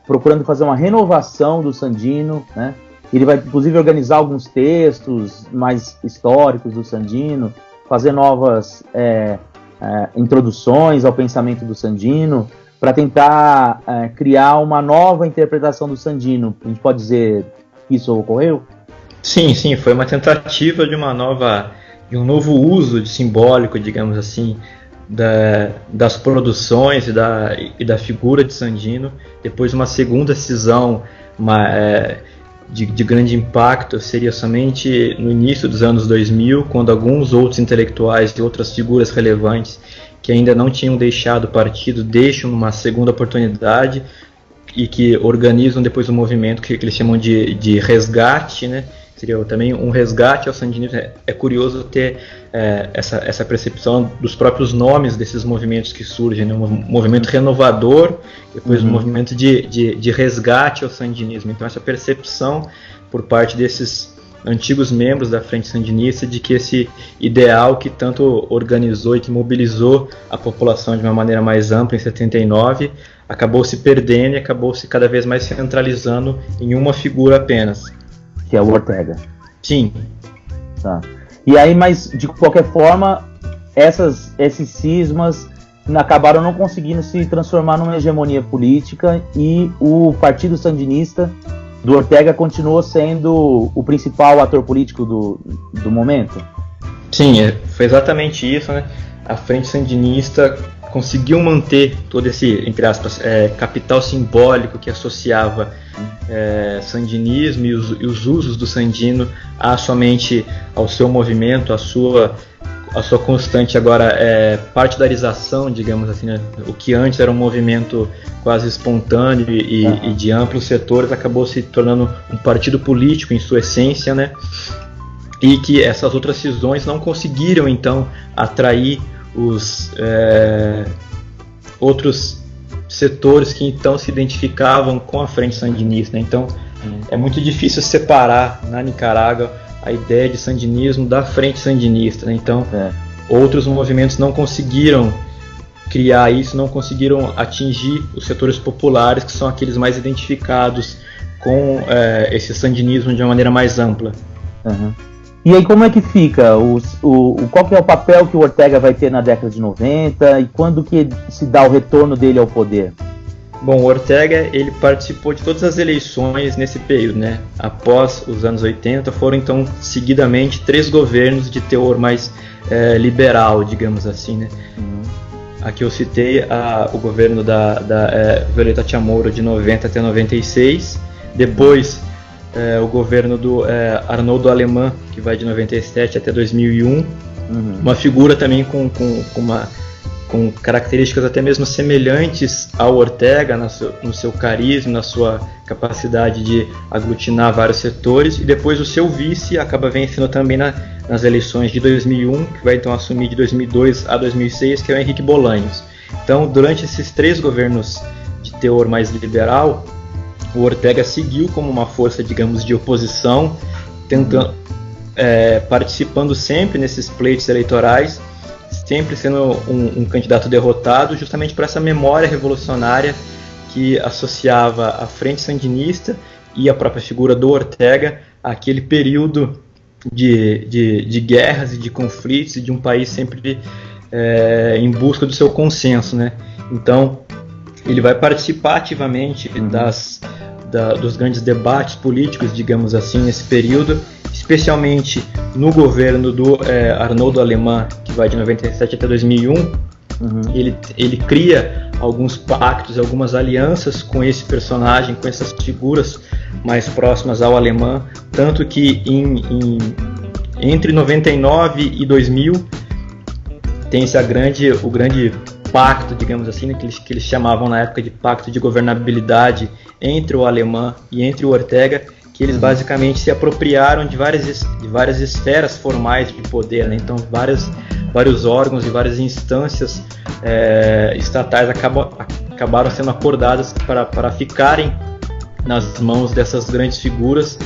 procurando fazer uma renovação do sandino, né? Ele vai, inclusive, organizar alguns textos mais históricos do sandino, fazer novas introduções ao pensamento do sandino, para tentar criar uma nova interpretação do sandino. A gente pode dizer que isso ocorreu? Sim, foi uma tentativa de um novo uso simbólico, digamos assim, das produções e da figura de sandino. Depois, uma segunda cisão de grande impacto seria somente no início dos anos 2000, quando alguns outros intelectuais e outras figuras relevantes que ainda não tinham deixado o partido deixam uma segunda oportunidade e que organizam depois um movimento que eles chamam de resgate, né? Seria também um resgate ao sandinismo. É curioso ter essa percepção dos próprios nomes desses movimentos que surgem, né? Um movimento renovador, depois um movimento de resgate ao sandinismo. Então essa percepção por parte desses antigos membros da frente sandinista de que esse ideal que tanto organizou e que mobilizou a população de uma maneira mais ampla em 79 acabou se perdendo e acabou se cada vez mais centralizando em uma figura apenas, que é o Ortega. Sim. Tá. E aí, mas de qualquer forma, esses cismas acabaram não conseguindo se transformar numa hegemonia política, e o Partido Sandinista do Ortega continuou sendo o principal ator político do momento? Sim, foi exatamente isso, né? A frente sandinista conseguiu manter todo esse, entre aspas, capital simbólico que associava sandinismo e os usos do sandino somente ao seu movimento, a sua constante agora partidarização, digamos assim, né? O que antes era um movimento quase espontâneo e de amplos setores acabou se tornando um partido político em sua essência, né? E que essas outras cisões não conseguiram então atrair os outros setores que então se identificavam com a frente sandinista, né? Então é muito difícil separar na Nicarágua a ideia de sandinismo da frente sandinista, né? Então outros movimentos não conseguiram criar isso, não conseguiram atingir os setores populares, que são aqueles mais identificados com esse sandinismo de uma maneira mais ampla. E aí como é que fica? Qual que é o papel que o Ortega vai ter na década de 90 e quando que se dá o retorno dele ao poder? Bom, o Ortega ele participou de todas as eleições nesse período, né? Após os anos 80, foram então seguidamente 3 governos de teor mais liberal, digamos assim, né? Aqui eu citei o governo da Violeta Chamorro de 90 até 96, depois o governo do Arnoldo Alemã, que vai de 97 até 2001, uma figura também com uma com características até mesmo semelhantes ao Ortega, no seu carisma, na sua capacidade de aglutinar vários setores, e depois o seu vice acaba vencendo também nas eleições de 2001, que vai então assumir de 2002 a 2006, que é o Henrique Bolanhos. Então, durante esses 3 governos de teor mais liberal, o Ortega seguiu como uma força, digamos, de oposição, tentando, participando sempre nesses pleitos eleitorais, sempre sendo um candidato derrotado, justamente por essa memória revolucionária que associava a Frente Sandinista e a própria figura do Ortega àquele período de guerras e de conflitos e de um país sempre em busca do seu consenso, né? Então, ele vai participar ativamente dos grandes debates políticos, digamos assim, nesse período, especialmente no governo do Arnoldo Alemã, que vai de 97 até 2001. Ele cria alguns pactos, algumas alianças com esse personagem, com essas figuras mais próximas ao Alemã, tanto que entre 99 e 2000 tem-se o grande pacto, digamos assim, que eles chamavam na época de pacto de governabilidade entre o Alemã e entre o Ortega, que eles basicamente se apropriaram de várias esferas formais de poder, né? Então vários órgãos e várias instâncias estatais acabaram sendo acordadas para ficarem nas mãos dessas grandes figuras.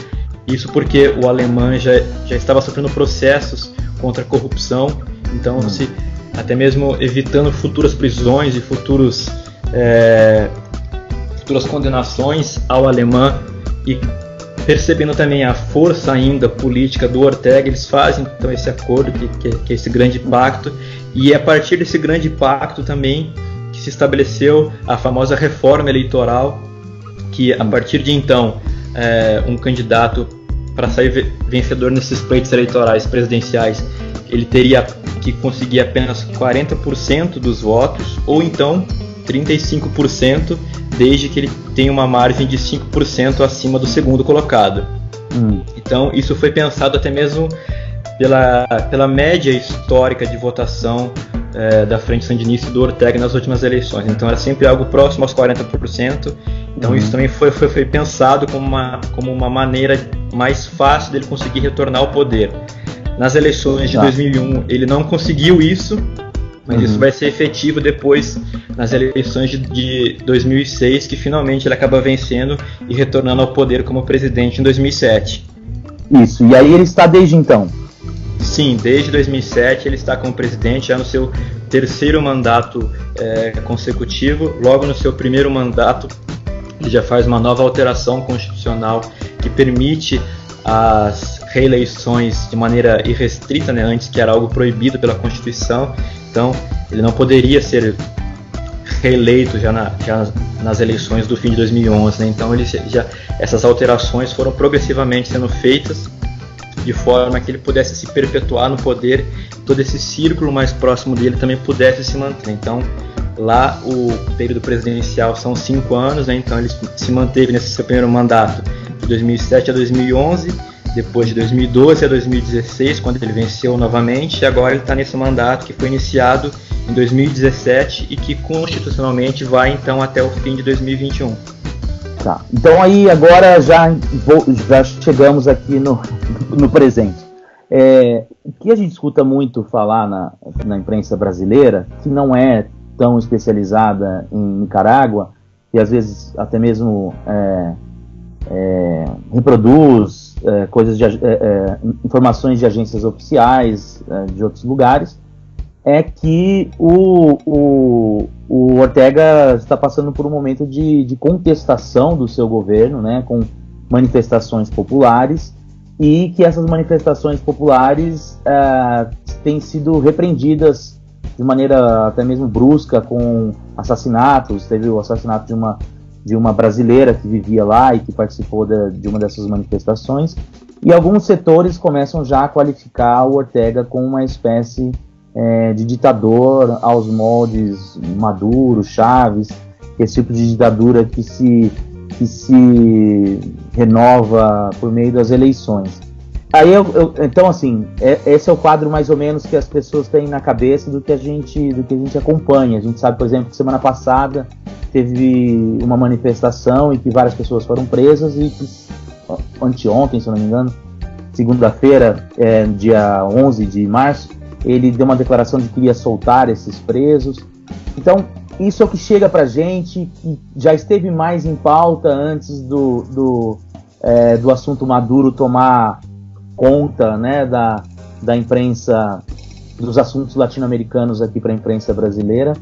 Isso porque o Alemã já estava sofrendo processos contra a corrupção, então até mesmo evitando futuras prisões e futuras condenações ao Alemã, e percebendo também a força ainda política do Ortega, eles fazem então esse acordo, que é esse grande pacto, e é a partir desse grande pacto também que se estabeleceu a famosa reforma eleitoral, que a partir de então um candidato, para sair vencedor nesses pleitos eleitorais presidenciais, ele teria que conseguir apenas 40% dos votos, ou então 35%, desde que ele tenha uma margem de 5% acima do segundo colocado. Então isso foi pensado até mesmo pela média histórica de votação da Frente Sandinista e do Ortega nas últimas eleições. Então era sempre algo próximo aos 40%. Então isso também foi pensado como uma maneira mais fácil dele conseguir retornar ao poder. Nas eleições de 2001 ele não conseguiu isso, mas isso vai ser efetivo depois nas eleições de 2006, que finalmente ele acaba vencendo e retornando ao poder como presidente em 2007. Isso, e aí ele está desde então? Sim, desde 2007 ele está como presidente, já no seu 3º mandato consecutivo. Logo no seu 1º mandato ele já faz uma nova alteração constitucional que permite as reeleições de maneira irrestrita, né? Antes que era algo proibido pela Constituição. Então ele não poderia ser reeleito já nas eleições do fim de 2011, né? Então essas alterações foram progressivamente sendo feitas de forma que ele pudesse se perpetuar no poder, todo esse círculo mais próximo dele também pudesse se manter. Então lá o período presidencial são 5 anos, né? Então ele se manteve nesse seu 1º mandato de 2007 a 2011, depois de 2012 a 2016, quando ele venceu novamente, e agora ele está nesse mandato que foi iniciado em 2017 e que constitucionalmente vai então até o fim de 2021. Tá. Então aí agora já chegamos aqui no presente. O que a gente escuta muito falar na imprensa brasileira, que não é tão especializada em Nicarágua, e às vezes até mesmo reproduz coisas informações de agências oficiais de outros lugares, é que o Ortega está passando por um momento de contestação do seu governo, né, com manifestações populares, e que essas manifestações populares têm sido repreendidas de maneira até mesmo brusca, com assassinatos. Teve o assassinato de uma brasileira que vivia lá e que participou de uma dessas manifestações, e alguns setores começam já a qualificar o Ortega como uma espécie de ditador aos moldes Maduro, Chaves, esse tipo de ditadura que se renova por meio das eleições. Aí então assim, esse é o quadro mais ou menos que as pessoas têm na cabeça do que a gente acompanha. A gente sabe, por exemplo, que semana passada teve uma manifestação em que várias pessoas foram presas e que, anteontem, se eu não me engano, segunda-feira, dia 11 de março, ele deu uma declaração de que ia soltar esses presos. Então, isso é o que chega pra gente, que já esteve mais em pauta antes do assunto Maduro tomar conta, né, da imprensa, dos assuntos latino-americanos aqui para a imprensa brasileira.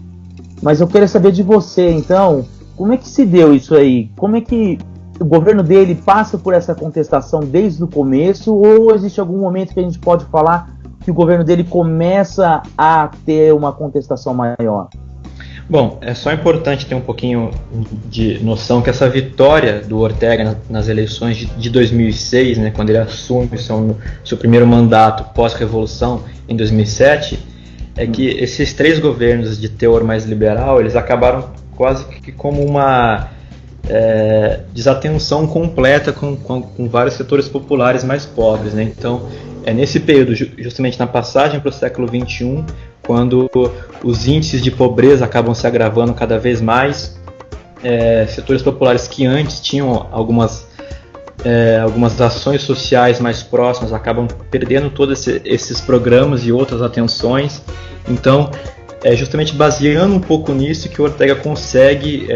Mas eu quero saber de você, então, como é que se deu isso aí? Como é que o governo dele passa por essa contestação desde o começo, ou existe algum momento que a gente pode falar que o governo dele começa a ter uma contestação maior? Bom, é só importante ter um pouquinho de noção que essa vitória do Ortega nas eleições de 2006, né, quando ele assume seu primeiro mandato pós-revolução em 2007, é que esses 3 governos de teor mais liberal, eles acabaram quase que como uma desatenção completa com vários setores populares mais pobres, né? Então, é nesse período, justamente na passagem para o século XXI, quando os índices de pobreza acabam se agravando cada vez mais, setores populares que antes tinham algumas ações sociais mais próximas acabam perdendo todos esses programas e outras atenções. Então, é justamente baseando um pouco nisso que o Ortega consegue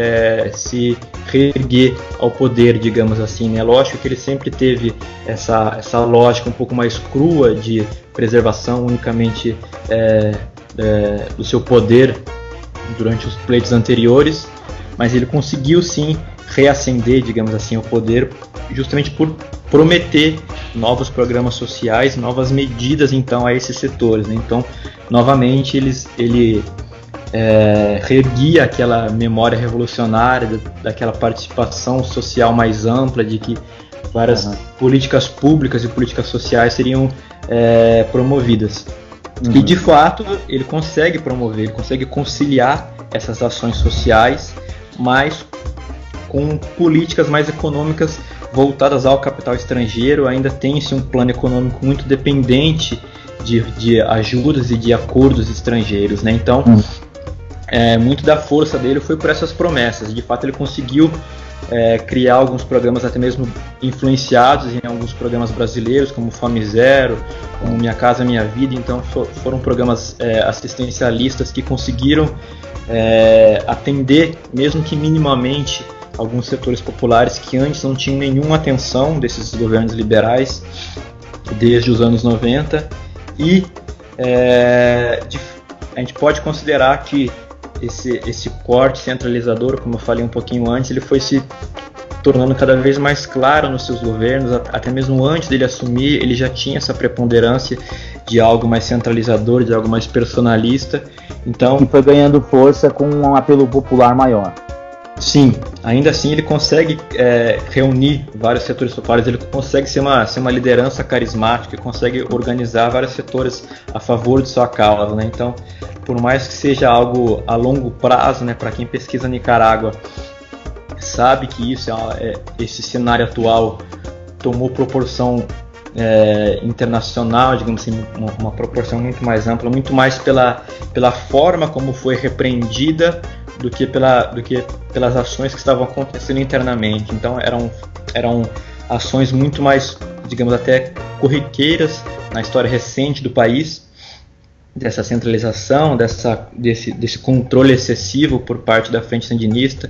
se reerguer ao poder, digamos assim, né? Lógico que ele sempre teve essa lógica um pouco mais crua de preservação unicamente do seu poder durante os pleitos anteriores, mas ele conseguiu sim reacender, digamos assim, ao poder justamente por prometer novos programas sociais, novas medidas então a esses setores, né? Então, novamente ele reerguia aquela memória revolucionária daquela participação social mais ampla, de que várias políticas públicas e políticas sociais seriam promovidas. E de fato ele consegue promover, ele consegue conciliar essas ações sociais, mas com políticas mais econômicas voltadas ao capital estrangeiro. Ainda tem-se um plano econômico muito dependente de ajudas e de acordos estrangeiros, né? Então, muito da força dele foi por essas promessas. De fato, ele conseguiu criar alguns programas até mesmo influenciados em alguns programas brasileiros, como Fome Zero, como Minha Casa Minha Vida. Então, foram programas assistencialistas que conseguiram atender, mesmo que minimamente, alguns setores populares que antes não tinham nenhuma atenção desses governos liberais desde os anos 90. E a gente pode considerar que esse corte centralizador, como eu falei um pouquinho antes, ele foi se tornando cada vez mais claro nos seus governos. Até mesmo antes dele assumir, ele já tinha essa preponderância de algo mais centralizador, de algo mais personalista. Então, e foi ganhando força com um apelo popular maior. Sim, ainda assim ele consegue reunir vários setores populares, ele consegue ser uma liderança carismática, consegue organizar vários setores a favor de sua causa, né? Então, por mais que seja algo a longo prazo, né, para quem pesquisa Nicarágua, sabe que esse cenário atual tomou proporção internacional, digamos assim, uma proporção muito mais ampla, muito mais pela forma como foi repreendida do que pelas ações que estavam acontecendo internamente. Então eram ações muito mais, digamos, até corriqueiras na história recente do país, dessa centralização, desse controle excessivo por parte da Frente Sandinista,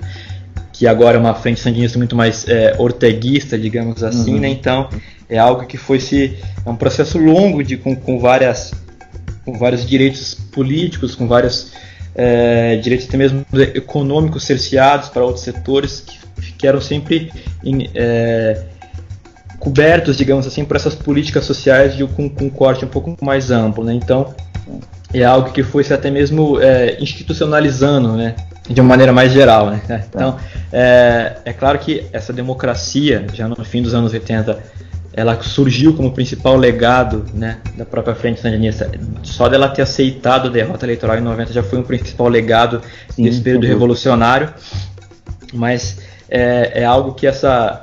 que agora é uma Frente Sandinista muito mais orteguista, digamos assim, né? Então é algo que é um processo longo com vários direitos políticos, com vários direitos até mesmo econômicos cerceados para outros setores que eram sempre cobertos, digamos assim, por essas políticas sociais com um corte um pouco mais amplo, né? Então é algo que foi se até mesmo institucionalizando, né, de uma maneira mais geral, né? Então é claro que essa democracia, já no fim dos anos 80, ela surgiu como principal legado, né, da própria Frente Sandinista. Só dela ter aceitado a derrota eleitoral em 90 já foi um principal legado desse período revolucionário, mas é algo que essa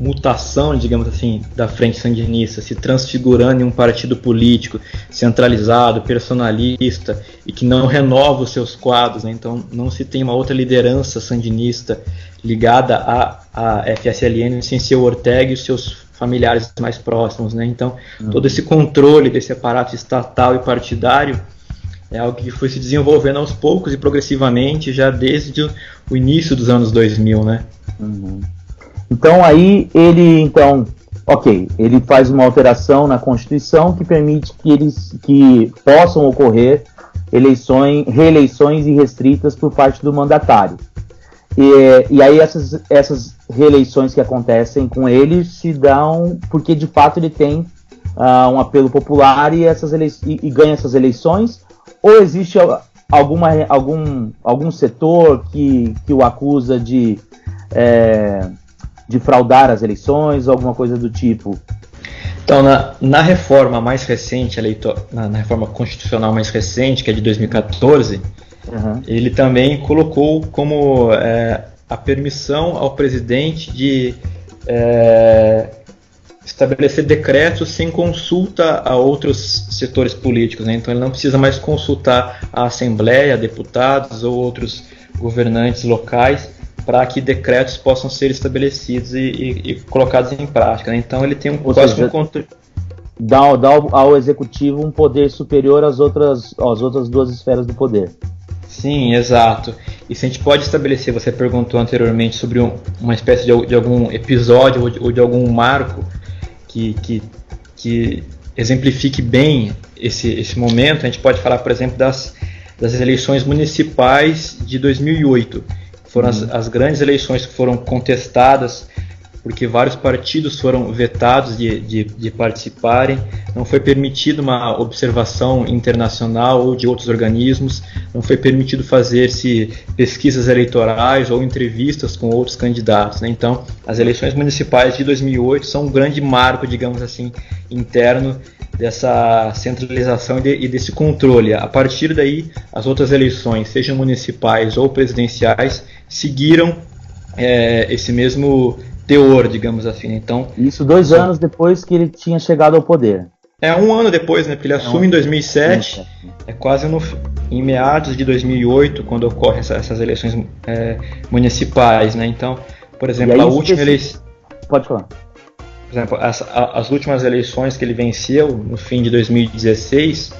mutação, digamos assim, da Frente Sandinista, se transfigurando em um partido político centralizado, personalista e que não renova os seus quadros, né? Então não se tem uma outra liderança sandinista ligada à FSLN sem ser o Ortega e os seus familiares mais próximos, né? Então todo esse controle desse aparato estatal e partidário é algo que foi se desenvolvendo aos poucos e progressivamente já desde o início dos anos 2000, né? Então aí ele ele faz uma alteração na Constituição que permite que possam ocorrer reeleições irrestritas por parte do mandatário. E aí essas reeleições que acontecem com ele se dão porque de fato ele tem um apelo popular e ganha essas eleições, ou existe algum setor que o acusa de fraudar as eleições, alguma coisa do tipo? Então, na reforma mais recente, na reforma constitucional mais recente, que é de 2014, ele também colocou como a permissão ao presidente de estabelecer decretos sem consulta a outros setores políticos, né? Então ele não precisa mais consultar a Assembleia, deputados ou outros governantes locais para que decretos possam ser estabelecidos e colocados em prática, né? Então ele tem quase um controle. Dá ao executivo um poder superior às outras duas esferas do poder. Sim, exato. E se a gente pode estabelecer, você perguntou anteriormente sobre uma espécie de algum episódio ou de algum marco que exemplifique bem esse momento, a gente pode falar, por exemplo, das eleições municipais de 2008. Foram as grandes eleições que foram contestadas porque vários partidos foram vetados de participarem, não foi permitida uma observação internacional ou de outros organismos, não foi permitido fazer-se pesquisas eleitorais ou entrevistas com outros candidatos, né? Então, as eleições municipais de 2008 são um grande marco, digamos assim, interno dessa centralização e desse controle. A partir daí, as outras eleições, sejam municipais ou presidenciais, seguiram esse mesmo teor, digamos assim. Então, isso 2 anos depois que ele tinha chegado ao poder. 1 ano depois, né? Porque ele assume em 2007, quase em meados de 2008, quando ocorrem essas eleições municipais, né? Então, por exemplo, a última eleição... Pode falar. Por exemplo, as últimas eleições que ele venceu, no fim de 2016,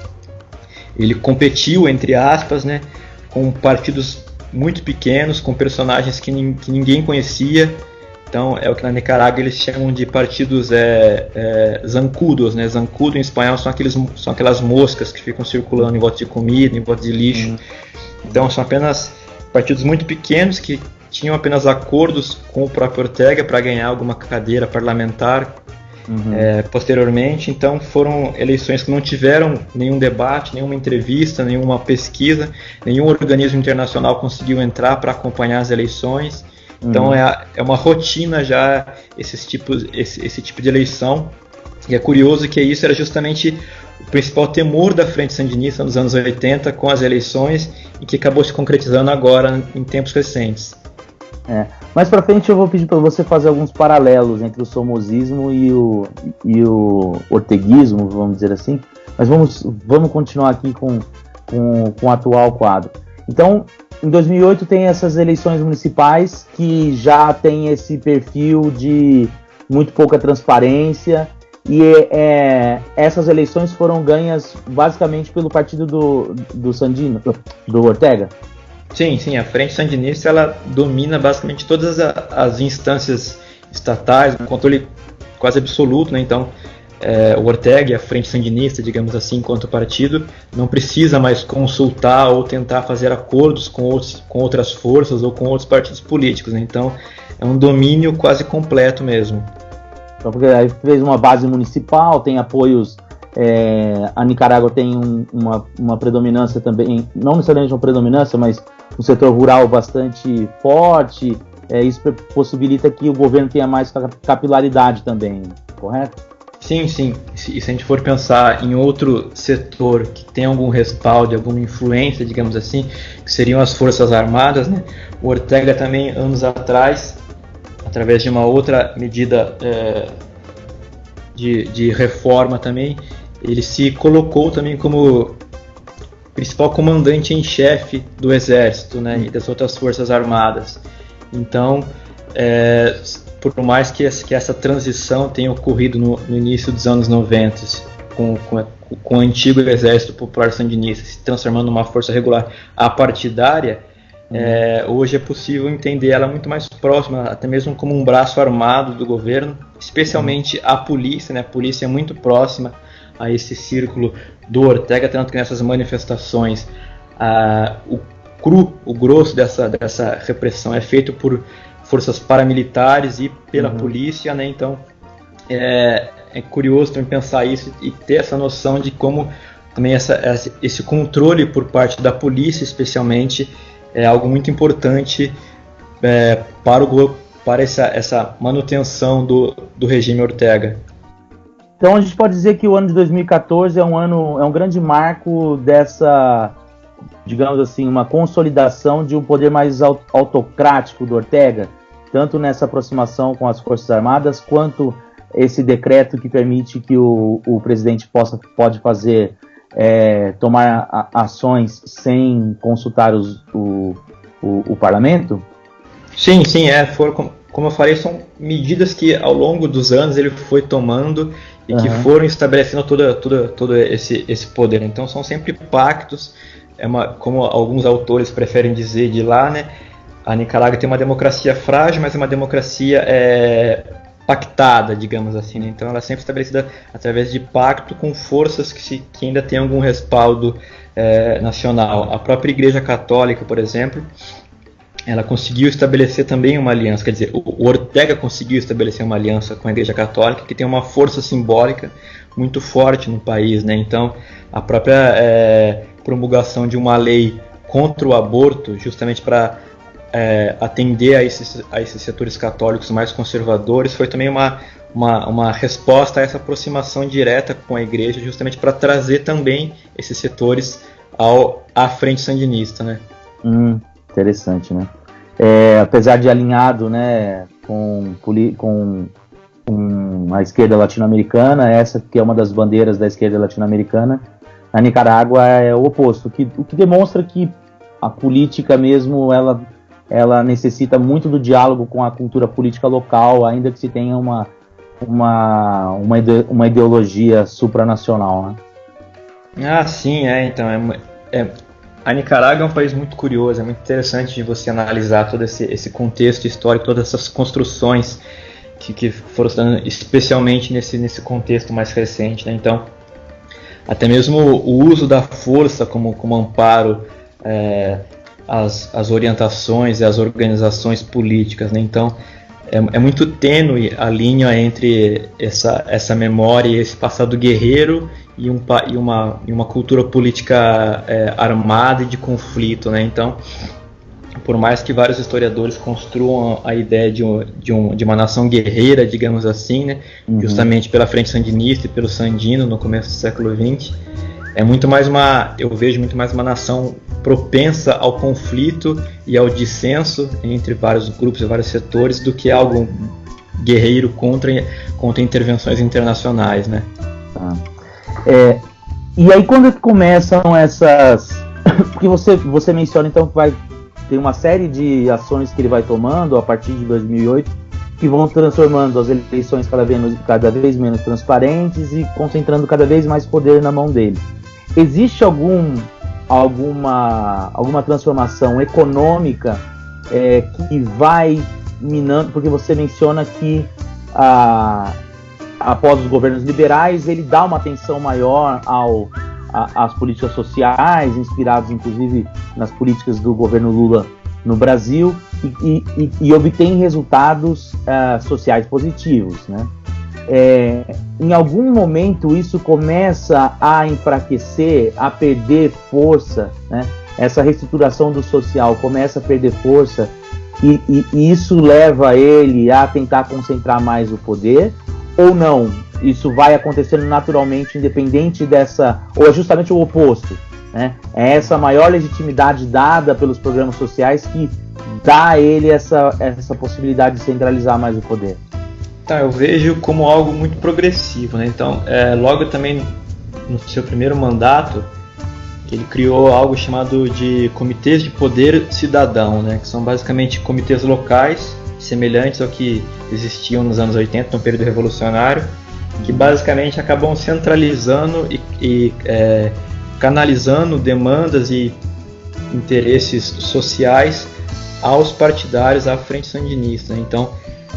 ele competiu, entre aspas, né, com partidos muito pequenos, com personagens que ninguém conhecia. Então, é o que na Nicarágua eles chamam de partidos zancudos, né? Zancudo em espanhol são aquelas moscas que ficam circulando em volta de comida, em volta de lixo. Então, são apenas partidos muito pequenos que tinham apenas acordos com o próprio Ortega para ganhar alguma cadeira parlamentar posteriormente. Então, foram eleições que não tiveram nenhum debate, nenhuma entrevista, nenhuma pesquisa, nenhum organismo internacional conseguiu entrar para acompanhar as eleições. Então é uma rotina já esse tipo de eleição, e é curioso que isso era justamente o principal temor da Frente Sandinista nos anos 80 com as eleições, e que acabou se concretizando agora em tempos recentes. Mais pra frente eu vou pedir para você fazer alguns paralelos entre o somozismo e o orteguismo, vamos dizer assim, mas vamos continuar aqui com o atual quadro. Então, em 2008 tem essas eleições municipais que já tem esse perfil de muito pouca transparência, e essas eleições foram ganhas basicamente pelo partido do Sandino, do Ortega. Sim, a Frente Sandinista ela domina basicamente todas as instâncias estatais, um controle quase absoluto, né? Então, o Ortega e a Frente Sandinista, digamos assim, enquanto partido, não precisa mais consultar ou tentar fazer acordos com outras forças ou com outros partidos políticos, né? Então é um domínio quase completo mesmo. Então, porque aí fez uma base municipal, tem apoios, a Nicarágua tem uma predominância também, não necessariamente uma predominância, mas um setor rural bastante forte, isso possibilita que o governo tenha mais capilaridade também, correto? Sim. E se a gente for pensar em outro setor que tem algum respaldo, alguma influência, digamos assim, que seriam as Forças Armadas, né? O Ortega também, anos atrás, através de uma outra medida de reforma também, ele se colocou também como principal comandante em chefe do Exército, né, e das outras forças armadas. Então, por mais que essa transição tenha ocorrido no início dos anos 90, com o antigo Exército Popular Sandinista se transformando numa força regular apartidária, hoje é possível entender ela muito mais próxima, até mesmo como um braço armado do governo, especialmente a polícia, né? A polícia é muito próxima a esse círculo do Ortega, tanto que nessas manifestações o grosso dessa repressão é feito por forças paramilitares e pela polícia, né? Então é curioso também pensar isso e ter essa noção de como também esse controle por parte da polícia, especialmente, é algo muito importante para essa manutenção do regime Ortega. Então a gente pode dizer que o ano de 2014 é um grande marco dessa, digamos assim, uma consolidação de um poder mais autocrático do Ortega, tanto nessa aproximação com as Forças Armadas, quanto esse decreto que permite que o presidente pode fazer, tomar ações sem consultar o parlamento? Sim, como eu falei, são medidas que ao longo dos anos ele foi tomando e que foram estabelecendo todo esse poder. Então são sempre pactos, como alguns autores preferem dizer de lá, né? A Nicarágua tem uma democracia frágil, mas é uma democracia pactada, digamos assim, né? Então ela é sempre estabelecida através de pacto com forças que ainda têm algum respaldo nacional. A própria Igreja Católica, por exemplo, ela conseguiu estabelecer também uma aliança, quer dizer, o Ortega conseguiu estabelecer uma aliança com a Igreja Católica que tem uma força simbólica muito forte no país, né? Então a própria promulgação de uma lei contra o aborto, justamente para atender a esses setores católicos mais conservadores, foi também uma resposta a essa aproximação direta com a igreja, justamente para trazer também esses setores à frente sandinista, né? Interessante, né? Apesar de alinhado, né, com a esquerda latino-americana, essa que é uma das bandeiras da esquerda latino-americana, a Nicarágua é o oposto, o que demonstra que a política mesmo, ela necessita muito do diálogo com a cultura política local, ainda que se tenha uma ideologia supranacional, né? Sim, então a Nicarágua é um país muito curioso, é muito interessante de você analisar todo esse contexto histórico, todas essas construções que foram estando especialmente nesse contexto mais recente, né? Então, até mesmo o uso da força como amparo as orientações e as organizações políticas, né? Então é muito tênue a linha entre essa memória e esse passado guerreiro e uma cultura política armada e de conflito, né? Então, por mais que vários historiadores construam a ideia de uma nação guerreira, digamos assim, né? Justamente pela Frente Sandinista e pelo Sandino no começo do século XX, eu vejo muito mais uma nação propensa ao conflito e ao dissenso entre vários grupos e vários setores do que algo guerreiro contra intervenções internacionais, né? E aí quando começam essas... Porque você menciona então que vai ter uma série de ações que ele vai tomando a partir de 2008 que vão transformando as eleições cada vez menos transparentes e concentrando cada vez mais poder na mão dele. Existe alguma transformação econômica que vai minando, porque você menciona que após os governos liberais ele dá uma atenção maior às políticas sociais, inspiradas inclusive nas políticas do governo Lula no Brasil, e obtém resultados sociais positivos, né? Em algum momento isso começa a enfraquecer, a perder força, né? Essa reestruturação do social começa a perder força e isso leva ele a tentar concentrar mais o poder, ou não? Isso vai acontecendo naturalmente, independente dessa... Ou é justamente o oposto? né? É essa maior legitimidade dada pelos programas sociais que dá a ele essa possibilidade de centralizar mais o poder. Tá, eu vejo como algo muito progressivo, né? Então, logo também no seu primeiro mandato, ele criou algo chamado de comitês de poder cidadão, né? Que são basicamente comitês locais, semelhantes ao que existiam nos anos 80, no período revolucionário, que basicamente acabam centralizando e canalizando demandas e interesses sociais aos partidários à frente sandinista. Então,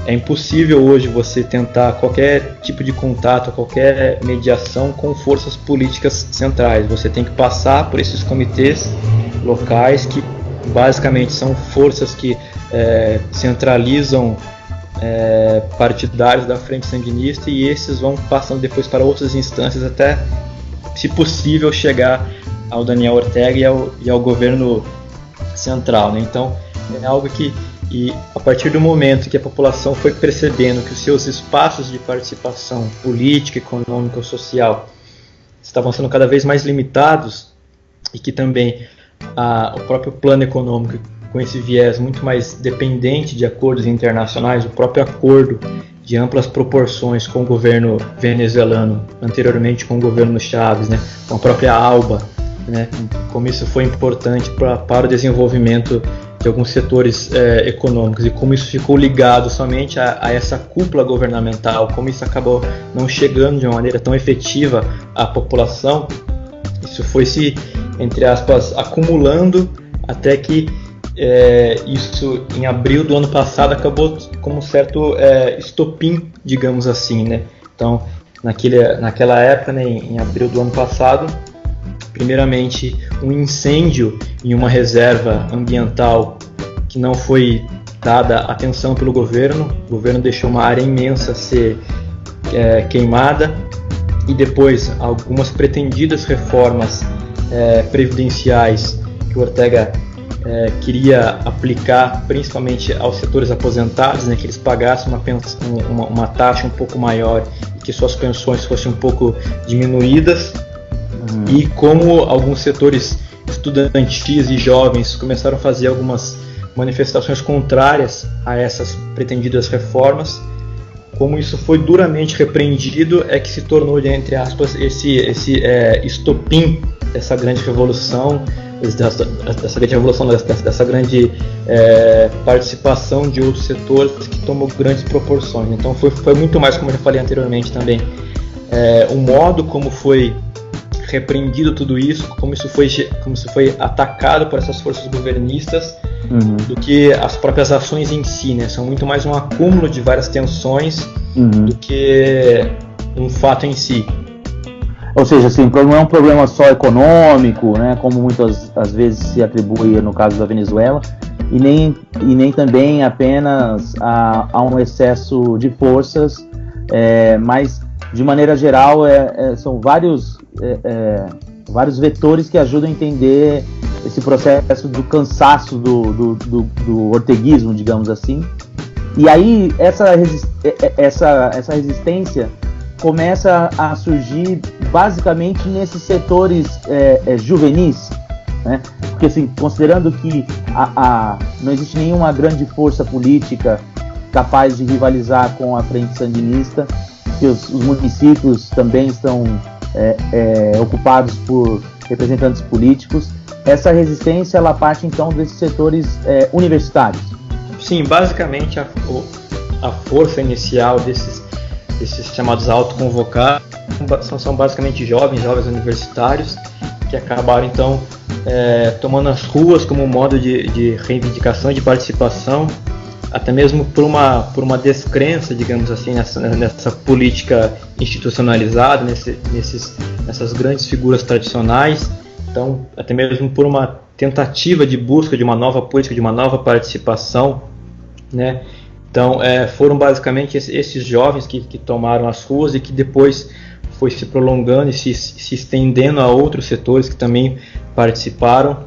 é impossível hoje você tentar qualquer tipo de contato, qualquer mediação com forças políticas centrais. Você tem que passar por esses comitês locais, que basicamente são forças que centralizam partidários da frente sandinista, e esses vão passando depois para outras instâncias até, se possível, chegar ao Daniel Ortega e ao governo central, né? Então, é algo que, a partir do momento que a população foi percebendo que os seus espaços de participação política, econômica ou social estavam sendo cada vez mais limitados, e que também o próprio plano econômico, com esse viés muito mais dependente de acordos internacionais, o próprio acordo de amplas proporções com o governo venezuelano, anteriormente com o governo Chávez, né, com a própria ALBA, né, como isso foi importante para o desenvolvimento de alguns setores econômicos, e como isso ficou ligado somente a essa cúpula governamental, como isso acabou não chegando de uma maneira tão efetiva à população. Isso foi se, entre aspas, acumulando até que isso, em abril do ano passado, acabou como um certo estopim, digamos assim, né? Então, naquela época, né, em abril do ano passado, primeiramente, um incêndio em uma reserva ambiental que não foi dada atenção pelo governo. O governo deixou uma área imensa ser queimada, e depois algumas pretendidas reformas previdenciais que o Ortega queria aplicar principalmente aos setores aposentados, né, que eles pagassem uma taxa um pouco maior e que suas pensões fossem um pouco diminuídas. E como alguns setores estudantis e jovens começaram a fazer algumas manifestações contrárias a essas pretendidas reformas, como isso foi duramente repreendido, é que se tornou, entre aspas, esse estopim dessa grande revolução, dessa grande participação de outros setores, que tomou grandes proporções. Então foi muito mais, como eu já falei anteriormente também, o modo como foi repreendido tudo isso, como isso foi atacado por essas forças governistas, do que as próprias ações em si, né? São muito mais um acúmulo de várias tensões do que um fato em si. Ou seja, assim, não é um problema só econômico, né, como muitas às vezes se atribui no caso da Venezuela, e nem também apenas a um excesso de forças, mas de maneira geral são vários vetores que ajudam a entender esse processo do cansaço do orteguismo, digamos assim. E aí essa resistência começa a surgir basicamente nesses setores juvenis, né? Porque, assim, considerando que não existe nenhuma grande força política capaz de rivalizar com a frente sandinista, que os municípios também estão ocupados por representantes políticos, essa resistência ela parte então desses setores universitários. Sim, basicamente a força inicial desses chamados autoconvocados são basicamente jovens universitários que acabaram então tomando as ruas como um modo de reivindicação e de participação, até mesmo por uma descrença, digamos assim, nessa política institucionalizada, nessas grandes figuras tradicionais. Então, até mesmo por uma tentativa de busca de uma nova política, de uma nova participação, né? Então, foram basicamente esses jovens que tomaram as ruas, e que depois foi se prolongando e se estendendo a outros setores que também participaram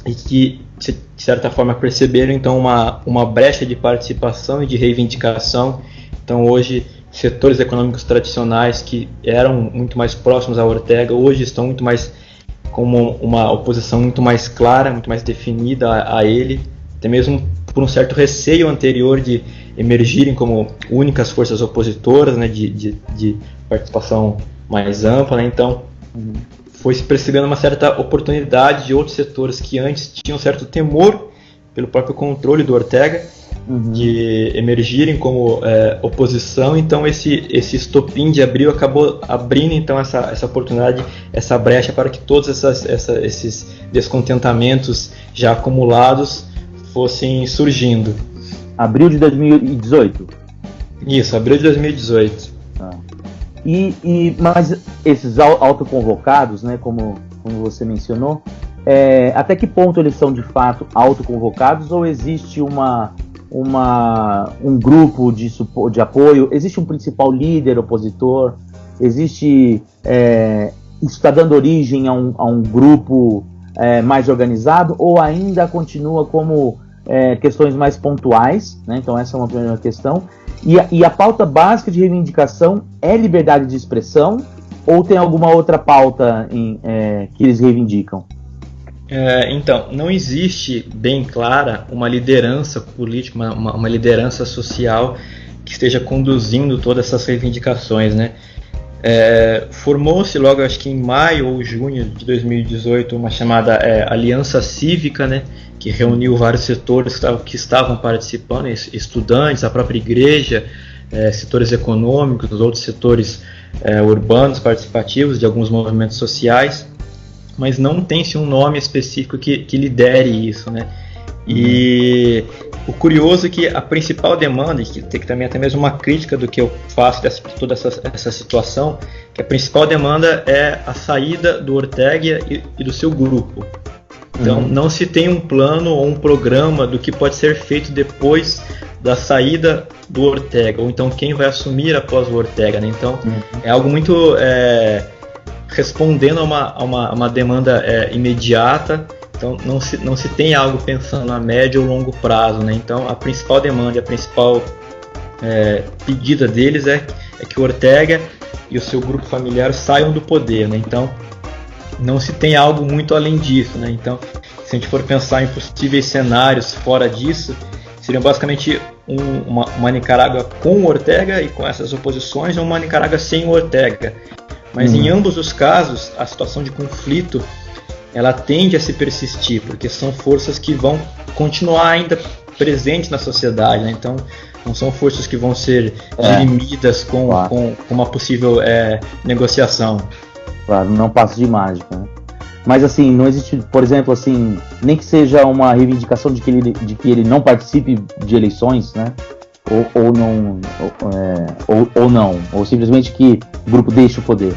e que, de certa forma, perceberam então uma brecha de participação e de reivindicação. Então, hoje, setores econômicos tradicionais que eram muito mais próximos a Ortega, hoje estão muito mais como uma oposição muito mais clara, muito mais definida a ele, até mesmo por um certo receio anterior de emergirem como únicas forças opositoras, né, de participação mais ampla, né? Então foi se percebendo uma certa oportunidade de outros setores que antes tinham certo temor pelo próprio controle do Ortega, de emergirem como oposição. Então esse estopim de abril acabou abrindo então essa oportunidade, essa brecha para que todos esses descontentamentos já acumulados fossem surgindo. Abril de 2018? Isso, abril de 2018. Mas esses autoconvocados, né, como você mencionou, até que ponto eles são de fato autoconvocados, ou existe um grupo de apoio, existe um principal líder opositor, existe, isso está dando origem a um grupo mais organizado, ou ainda continua como questões mais pontuais, né? Então essa é uma primeira questão. E a pauta básica de reivindicação é liberdade de expressão, ou tem alguma outra pauta que eles reivindicam? Então, não existe bem clara uma liderança política, uma liderança social que esteja conduzindo todas essas reivindicações, né? Formou-se logo, acho que em maio ou junho de 2018, uma chamada Aliança Cívica, né, que reuniu vários setores que estavam participando, estudantes, a própria igreja, setores econômicos, outros setores urbanos participativos de alguns movimentos sociais, mas não tem-se um nome específico que lidere isso, né? E o curioso é que a principal demanda, e que tem também até mesmo uma crítica do que eu faço de toda essa situação, que a principal demanda é a saída do Ortega e do seu grupo. Então não se tem um plano ou um programa do que pode ser feito depois da saída do Ortega, ou então quem vai assumir após o Ortega, né? Então é algo muito respondendo a uma demanda imediata. Então não se tem algo pensando a médio ou longo prazo, né? Então a principal demanda, a principal pedida deles é que o Ortega e o seu grupo familiar saiam do poder, né? Então não se tem algo muito além disso, né? Então, se a gente for pensar em possíveis cenários fora disso, seriam basicamente uma Nicarágua com o Ortega e com essas oposições, ou uma Nicarágua sem o Ortega. Mas em ambos os casos, a situação de conflito ela tende a se persistir, porque são forças que vão continuar ainda presentes na sociedade, né? Então não são forças que vão ser dirimidas com uma possível negociação. Claro, não passa de mágica, né? Mas assim, não existe, por exemplo, assim, nem que seja uma reivindicação de que ele não participe de eleições, né? Ou simplesmente que o grupo deixe o poder.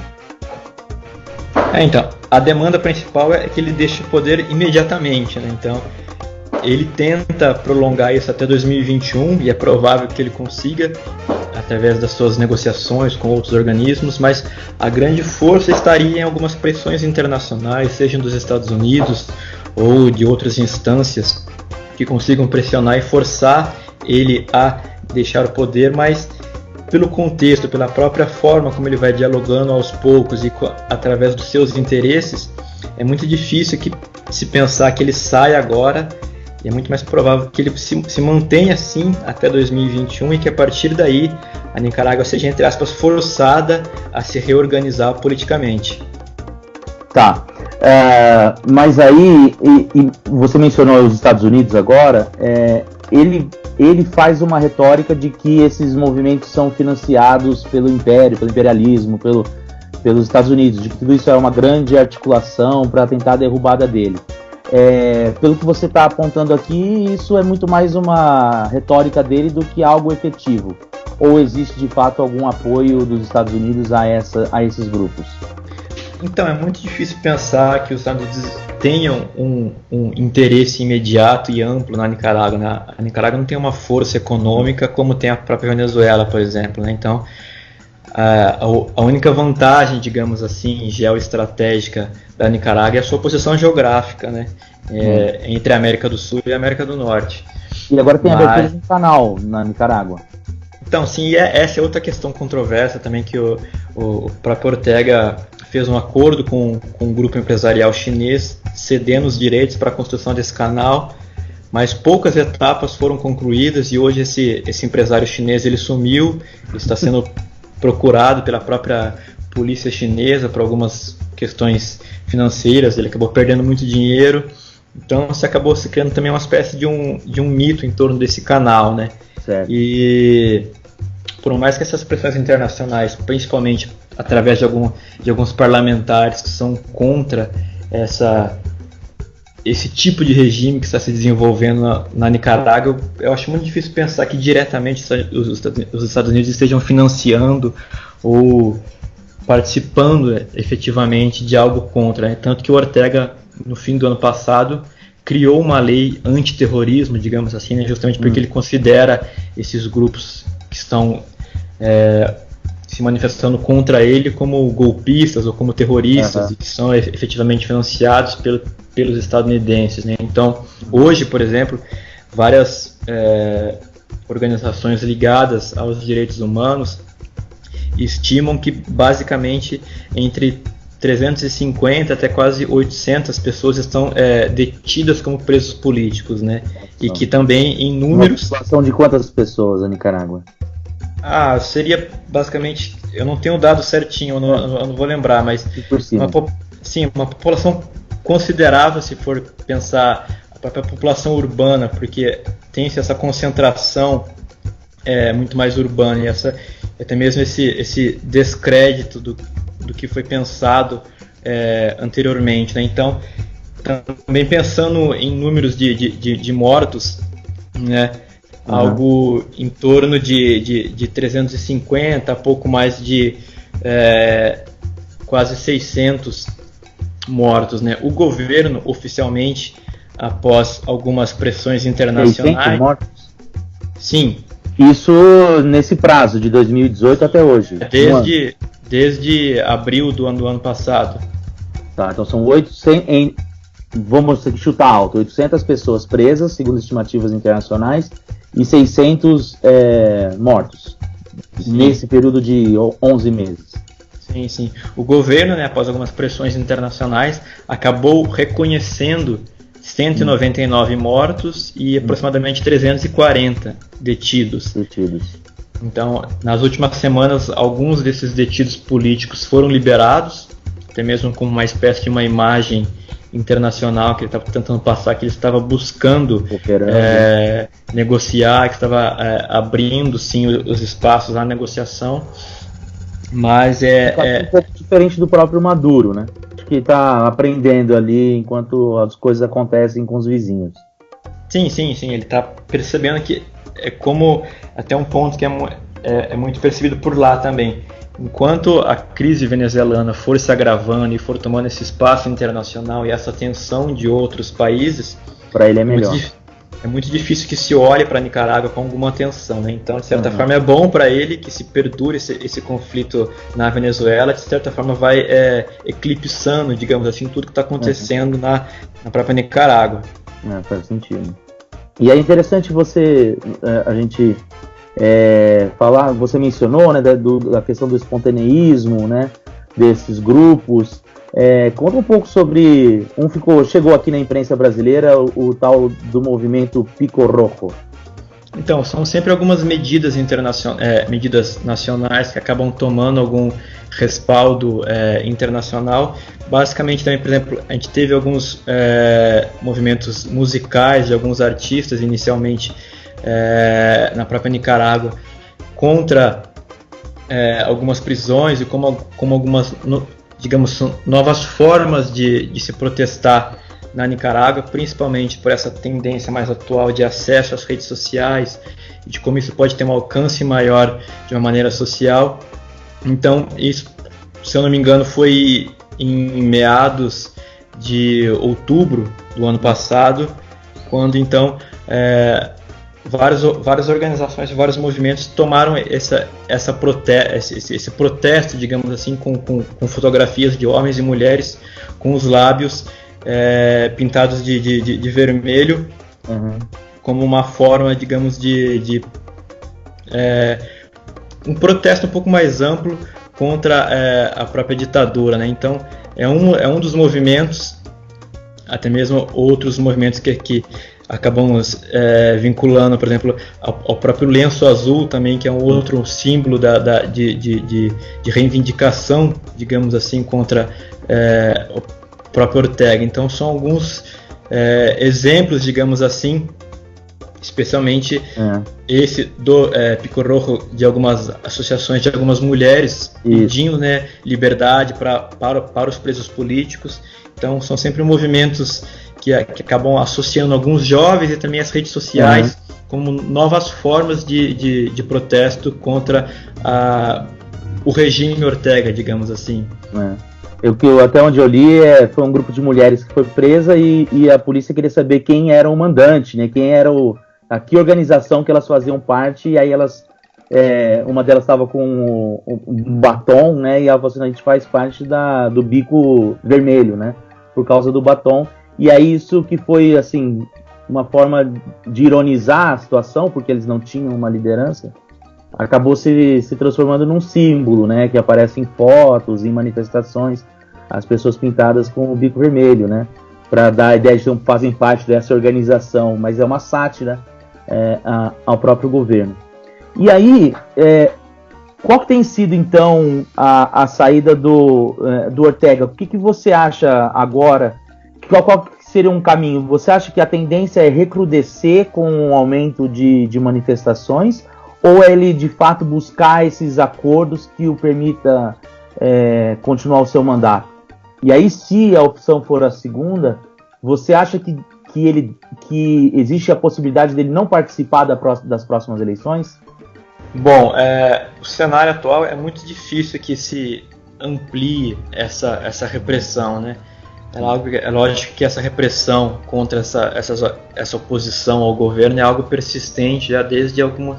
Então, a demanda principal é que ele deixe o poder imediatamente, né? Então, ele tenta prolongar isso até 2021 e é provável que ele consiga, através das suas negociações com outros organismos, mas a grande força estaria em algumas pressões internacionais, sejam dos Estados Unidos ou de outras instâncias que consigam pressionar e forçar ele a deixar o poder, mas pelo contexto, pela própria forma como ele vai dialogando aos poucos e através dos seus interesses, é muito difícil se pensar que ele saia agora, e é muito mais provável que ele se mantenha assim até 2021 e que a partir daí a Nicarágua seja, entre aspas, forçada a se reorganizar politicamente. Tá, mas aí, e você mencionou os Estados Unidos agora, ele faz uma retórica de que esses movimentos são financiados pelo império, pelo imperialismo, pelos Estados Unidos, de que tudo isso é uma grande articulação para tentar a derrubada dele. Pelo que você está apontando aqui, isso é muito mais uma retórica dele do que algo efetivo. Ou existe de fato algum apoio dos Estados Unidos a esses grupos? Então, é muito difícil pensar que os Estados Unidos tenham um interesse imediato e amplo na Nicarágua, né? A Nicarágua não tem uma força econômica como tem a própria Venezuela, por exemplo, né? Então, a única vantagem, digamos assim, geoestratégica da Nicarágua é a sua posição geográfica, né? Entre a América do Sul e a América do Norte. E agora tem abertura de um canal na Nicarágua. Então, sim, e essa é outra questão controversa também, que o próprio Ortega fez um acordo com um grupo empresarial chinês, cedendo os direitos para a construção desse canal, mas poucas etapas foram concluídas e hoje esse empresário chinês ele sumiu, está sendo procurado pela própria polícia chinesa por algumas questões financeiras, ele acabou perdendo muito dinheiro, então se acabou se criando também uma espécie de um mito em torno desse canal, né? Certo. E por mais que essas pressões internacionais, principalmente através de alguns parlamentares que são contra esse tipo de regime que está se desenvolvendo na Nicarágua, eu acho muito difícil pensar que diretamente os Estados Unidos estejam financiando ou participando efetivamente de algo contra, né? Tanto que o Ortega, no fim do ano passado, criou uma lei antiterrorismo, digamos assim, né? Justamente porque ele considera esses grupos que estão se manifestando contra ele como golpistas ou como terroristas, e que são efetivamente financiados pelos estadunidenses, né? Então, hoje, por exemplo, várias organizações ligadas aos direitos humanos estimam que basicamente entre 350 até quase 800 pessoas estão detidas como presos políticos, né? E que também em números... Uma população de quantas pessoas a Nicarágua? Seria basicamente, eu não tenho o dado certinho, eu não vou lembrar, mas uma população considerável, se for pensar a própria população urbana, porque tem-se essa concentração muito mais urbana e até mesmo esse descrédito do que foi pensado anteriormente, né? Então, também pensando em números de mortos, né? Algo em torno de 350, pouco mais de quase 600 mortos, né? O governo, oficialmente, após algumas pressões internacionais... 600 mortos? Sim. Isso nesse prazo, de 2018 até hoje? Desde abril do ano passado. Tá, então são 800... Vamos chutar alto, 800 pessoas presas, segundo estimativas internacionais, e 600 mortos. Sim. Nesse período de 11 meses. Sim. O governo, né, após algumas pressões internacionais, acabou reconhecendo 199 mortos e aproximadamente 340 detidos. Então, nas últimas semanas, alguns desses detidos políticos foram liberados, até mesmo com uma espécie de uma imagem internacional que ele estava tentando passar, que ele estava buscando negociar, que estava abrindo sim os espaços à negociação, mas um pouco diferente do próprio Maduro, né? Acho que está aprendendo ali enquanto as coisas acontecem com os vizinhos. Sim, ele está percebendo que como até um ponto que é muito percebido por lá também. Enquanto a crise venezuelana for se agravando e for tomando esse espaço internacional e essa atenção de outros países, para ele é melhor. É muito difícil que se olhe para a Nicarágua com alguma atenção, né? Então, de certa forma, é bom para ele que se perdure esse conflito na Venezuela, de certa forma vai eclipsando, digamos assim, tudo que está acontecendo na própria Nicarágua. Faz sentido. E é interessante a gente falar, você mencionou, né, da questão do espontaneísmo, né, desses grupos. Conta um pouco sobre, chegou aqui na imprensa brasileira, o tal do movimento Pico Rojo. Então, são sempre algumas medidas medidas nacionais que acabam tomando algum respaldo internacional. Basicamente, também, por exemplo, a gente teve alguns movimentos musicais de alguns artistas, inicialmente na própria Nicarágua, contra algumas prisões e como algumas, digamos, novas formas de se protestar na Nicarágua, principalmente por essa tendência mais atual de acesso às redes sociais e de como isso pode ter um alcance maior de uma maneira social. Então, isso, se eu não me engano, foi em meados de outubro do ano passado, quando então várias organizações, vários movimentos tomaram esse protesto, digamos assim, com fotografias de homens e mulheres com os lábios pintados de vermelho, como uma forma, digamos, de um protesto um pouco mais amplo contra a própria ditadura, né? Então é um dos movimentos, até mesmo outros movimentos que acabamos vinculando, por exemplo, ao próprio lenço azul também, que é um outro símbolo de reivindicação, digamos assim, contra o próprio Ortega. Então são alguns exemplos, digamos assim, especialmente esse do Pico Rojo, de algumas associações de algumas mulheres pedindo, né, liberdade para os presos políticos. Então são sempre movimentos que acabam associando alguns jovens e também as redes sociais como novas formas de protesto contra o regime Ortega, digamos assim. Até onde eu li, foi um grupo de mulheres que foi presa e a polícia queria saber quem era o mandante, né? Quem era que organização que elas faziam parte, e aí uma delas estava com um batom, né? E ela falou assim, a gente faz parte do bico vermelho, né? Por causa do batom. E aí isso que foi, assim, uma forma de ironizar a situação, porque eles não tinham uma liderança, acabou se transformando num símbolo, né? Que aparece em fotos, em manifestações, as pessoas pintadas com o bico vermelho, né? Para dar a ideia de que fazem parte dessa organização, mas é uma sátira ao próprio governo. E aí, qual que tem sido, então, a saída do Ortega? O que você acha agora? Qual seria um caminho? Você acha que a tendência é recrudescer com o aumento de manifestações, ou é ele de fato buscar esses acordos que o permita continuar o seu mandato? E aí, se a opção for a segunda, você acha que existe a possibilidade dele não participar das próximas eleições? Bom, o cenário atual é muito difícil que se amplie essa repressão, né? É lógico que essa repressão contra essa oposição ao governo é algo persistente já desde alguns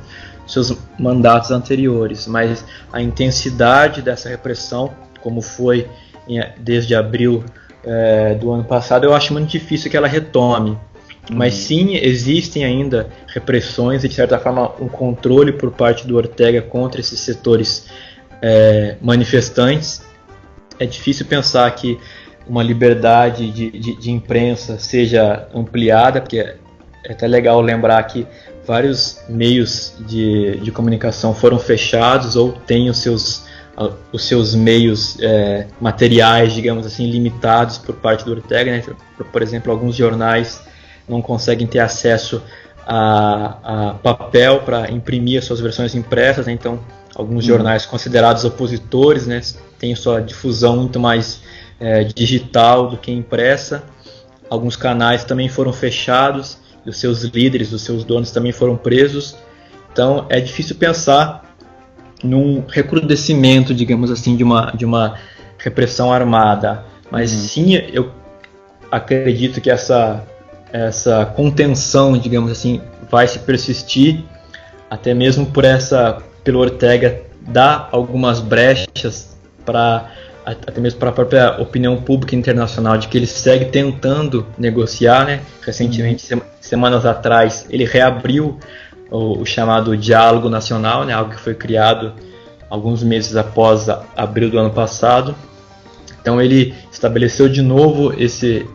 seus mandatos anteriores, mas a intensidade dessa repressão, como foi desde abril do ano passado, eu acho muito difícil que ela retome. Mas sim, existem ainda repressões e, de certa forma, um controle por parte do Ortega contra esses setores manifestantes. É difícil pensar que uma liberdade de imprensa seja ampliada, porque é até legal lembrar que vários meios de comunicação foram fechados ou têm os seus meios materiais, digamos assim, limitados por parte do Ortega, né? Por exemplo, alguns jornais não conseguem ter acesso a papel para imprimir as suas versões impressas, né? Então alguns jornais considerados opositores, né, têm sua difusão muito mais digital do que impressa. Alguns canais também foram fechados, e os seus líderes, os seus donos também foram presos. Então é difícil pensar num recrudescimento, digamos assim, de uma repressão armada. Mas sim, eu acredito que essa contenção, digamos assim, vai se persistir, até mesmo pelo Ortega dar algumas brechas até mesmo para a própria opinião pública internacional, de que ele segue tentando negociar, né? Recentemente, semanas atrás, ele reabriu o chamado Diálogo Nacional, né? Algo que foi criado alguns meses após abril do ano passado. Então ele estabeleceu de novo esse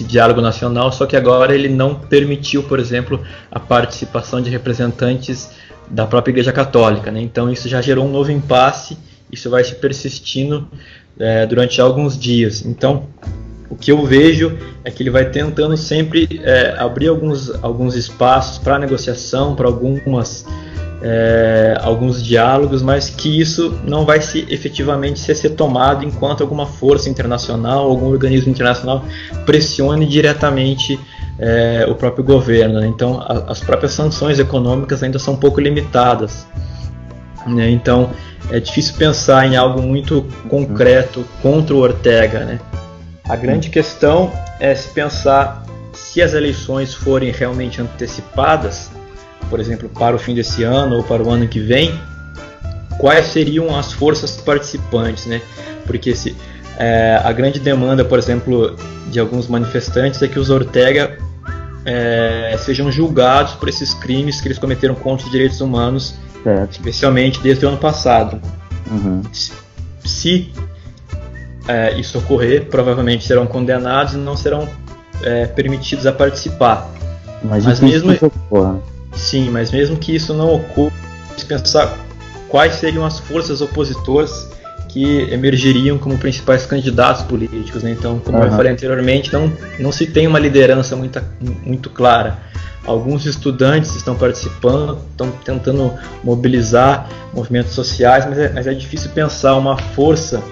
diálogo nacional, só que agora ele não permitiu, por exemplo, a participação de representantes da própria Igreja Católica, né? Então isso já gerou um novo impasse, isso vai se persistindo durante alguns dias. Então o que eu vejo é que ele vai tentando sempre abrir alguns espaços para negociação, para alguns diálogos, mas que isso não vai efetivamente ser tomado enquanto alguma força internacional, algum organismo internacional pressione diretamente o próprio governo, né? Então as próprias sanções econômicas ainda são um pouco limitadas, né? Então é difícil pensar em algo muito concreto contra o Ortega, né? A grande questão é se pensar, se as eleições forem realmente antecipadas, por exemplo, para o fim desse ano ou para o ano que vem, quais seriam as forças participantes, né? Porque a grande demanda, por exemplo, de alguns manifestantes é que os Ortega sejam julgados por esses crimes que eles cometeram contra os direitos humanos especialmente desde o ano passado. Se isso ocorrer, provavelmente serão condenados e não serão permitidos a participar. Mas mesmo que isso não ocorra, pensar quais seriam as forças opositoras que emergiriam como principais candidatos políticos, né? Então, como eu falei anteriormente, não se tem uma liderança muito clara. Alguns estudantes estão participando, estão tentando mobilizar movimentos sociais, mas é difícil pensar uma força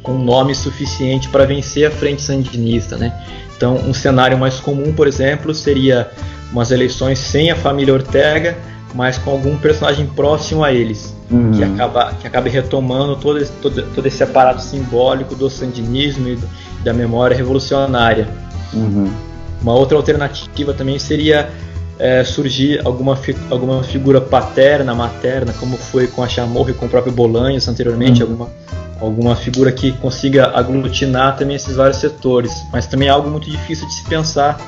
com nome suficiente para vencer a frente sandinista, né? Então, um cenário mais comum, por exemplo, seria umas eleições sem a família Ortega, mas com algum personagem próximo a eles, que acabe retomando todo esse aparato simbólico do sandinismo e da memória revolucionária. Uma outra alternativa também seria surgir alguma figura paterna, materna, como foi com a Chamorro e com o próprio Bolanhos anteriormente, alguma figura que consiga aglutinar também esses vários setores, mas também é algo muito difícil de se pensar.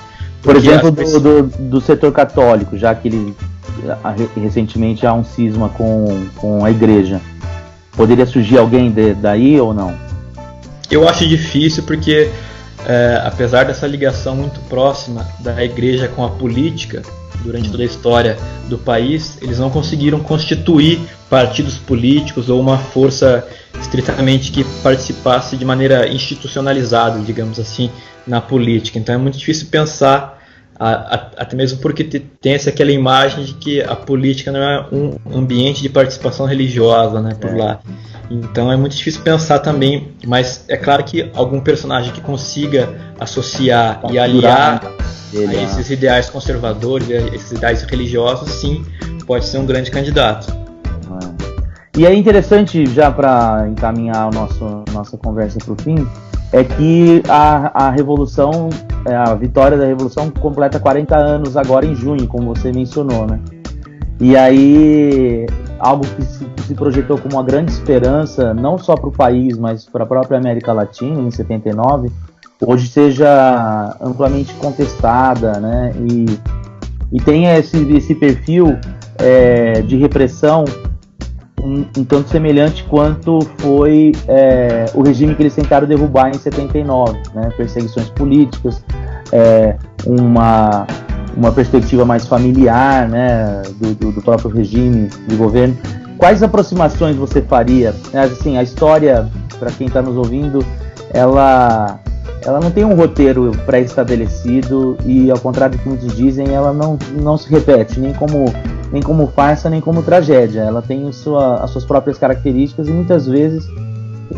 Por exemplo, do setor católico, já que recentemente há um cisma com a igreja. Poderia surgir alguém daí ou não? Eu acho difícil porque, apesar dessa ligação muito próxima da igreja com a política, durante toda a história do país, eles não conseguiram constituir partidos políticos ou uma força estritamente que participasse de maneira institucionalizada, digamos assim, na política. Então é muito difícil pensar, até mesmo porque tem aquela imagem de que a política não é um ambiente de participação religiosa, né, por lá. Então é muito difícil pensar também, mas é claro que algum personagem que consiga associar e aliar a esses ideais conservadores, a esses ideais religiosos, sim, pode ser um grande candidato. E é interessante, já para encaminhar nossa conversa para o fim, é que a Revolução, a vitória da Revolução completa 40 anos agora em junho, como você mencionou, né? E aí, algo que se projetou como uma grande esperança, não só para o país, mas para a própria América Latina, em 79, hoje seja amplamente contestada, né? E tem esse perfil de repressão um tanto semelhante quanto foi o regime que eles tentaram derrubar em 79, né? Perseguições políticas, uma perspectiva mais familiar, né? do próprio regime de governo. Quais aproximações você faria? Assim, a história, para quem está nos ouvindo, ela não tem um roteiro pré-estabelecido e, ao contrário do que muitos dizem, ela não se repete, nem como farsa, nem como tragédia. Ela tem as suas próprias características e muitas vezes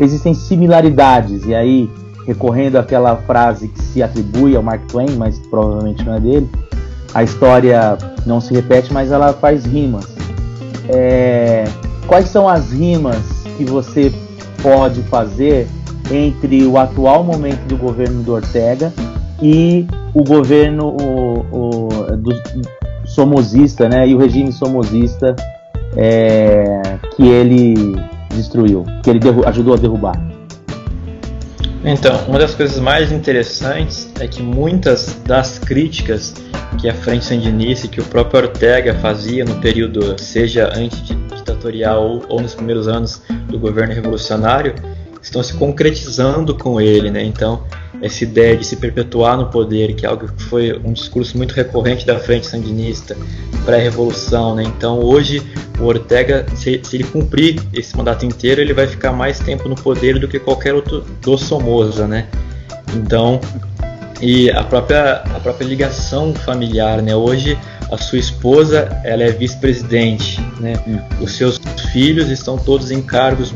existem similaridades. E aí, recorrendo àquela frase que se atribui ao Mark Twain, mas provavelmente não é dele, a história não se repete, mas ela faz rimas. Quais são as rimas que você pode fazer entre o atual momento do governo do Ortega e o governo do somozista, né, e o regime somozista que ele destruiu, que ele ajudou a derrubar? Então, uma das coisas mais interessantes é que muitas das críticas que a frente sandinista e que o próprio Ortega fazia no período, seja antiditatorial ou nos primeiros anos do governo revolucionário, estão se concretizando com ele, né? Então, essa ideia de se perpetuar no poder, que é algo que foi um discurso muito recorrente da frente sandinista pré-revolução, né? Então, hoje, o Ortega, se ele cumprir esse mandato inteiro, ele vai ficar mais tempo no poder do que qualquer outro do Somoza, né? Então, e a própria ligação familiar, né? Hoje, a sua esposa, ela é vice-presidente, né? Os seus filhos estão todos em cargos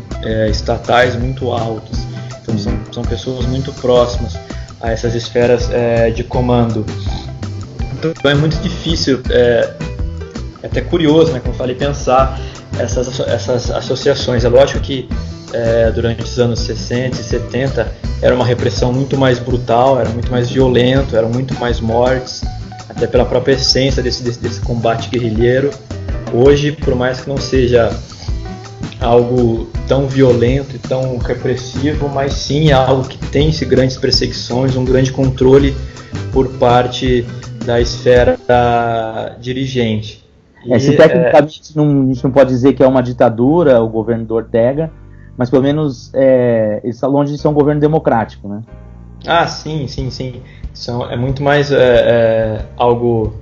estatais muito altos. Então são pessoas muito próximas a essas esferas de comando. Então é muito difícil, é até curioso, né, como eu falei, pensar essas associações. É lógico que durante os anos 60 e 70 era uma repressão muito mais brutal, era muito mais violento, eram muito mais mortes, até pela própria essência desse combate guerrilheiro. Hoje, por mais que não seja algo tão violento e tão repressivo, mas sim algo que tem grandes perseguições, um grande controle por parte da esfera dirigente. Se tecnicamente a gente não pode dizer que é uma ditadura, o governo do Ortega, mas pelo menos ele está longe de ser um governo democrático, né? Sim. É muito mais algo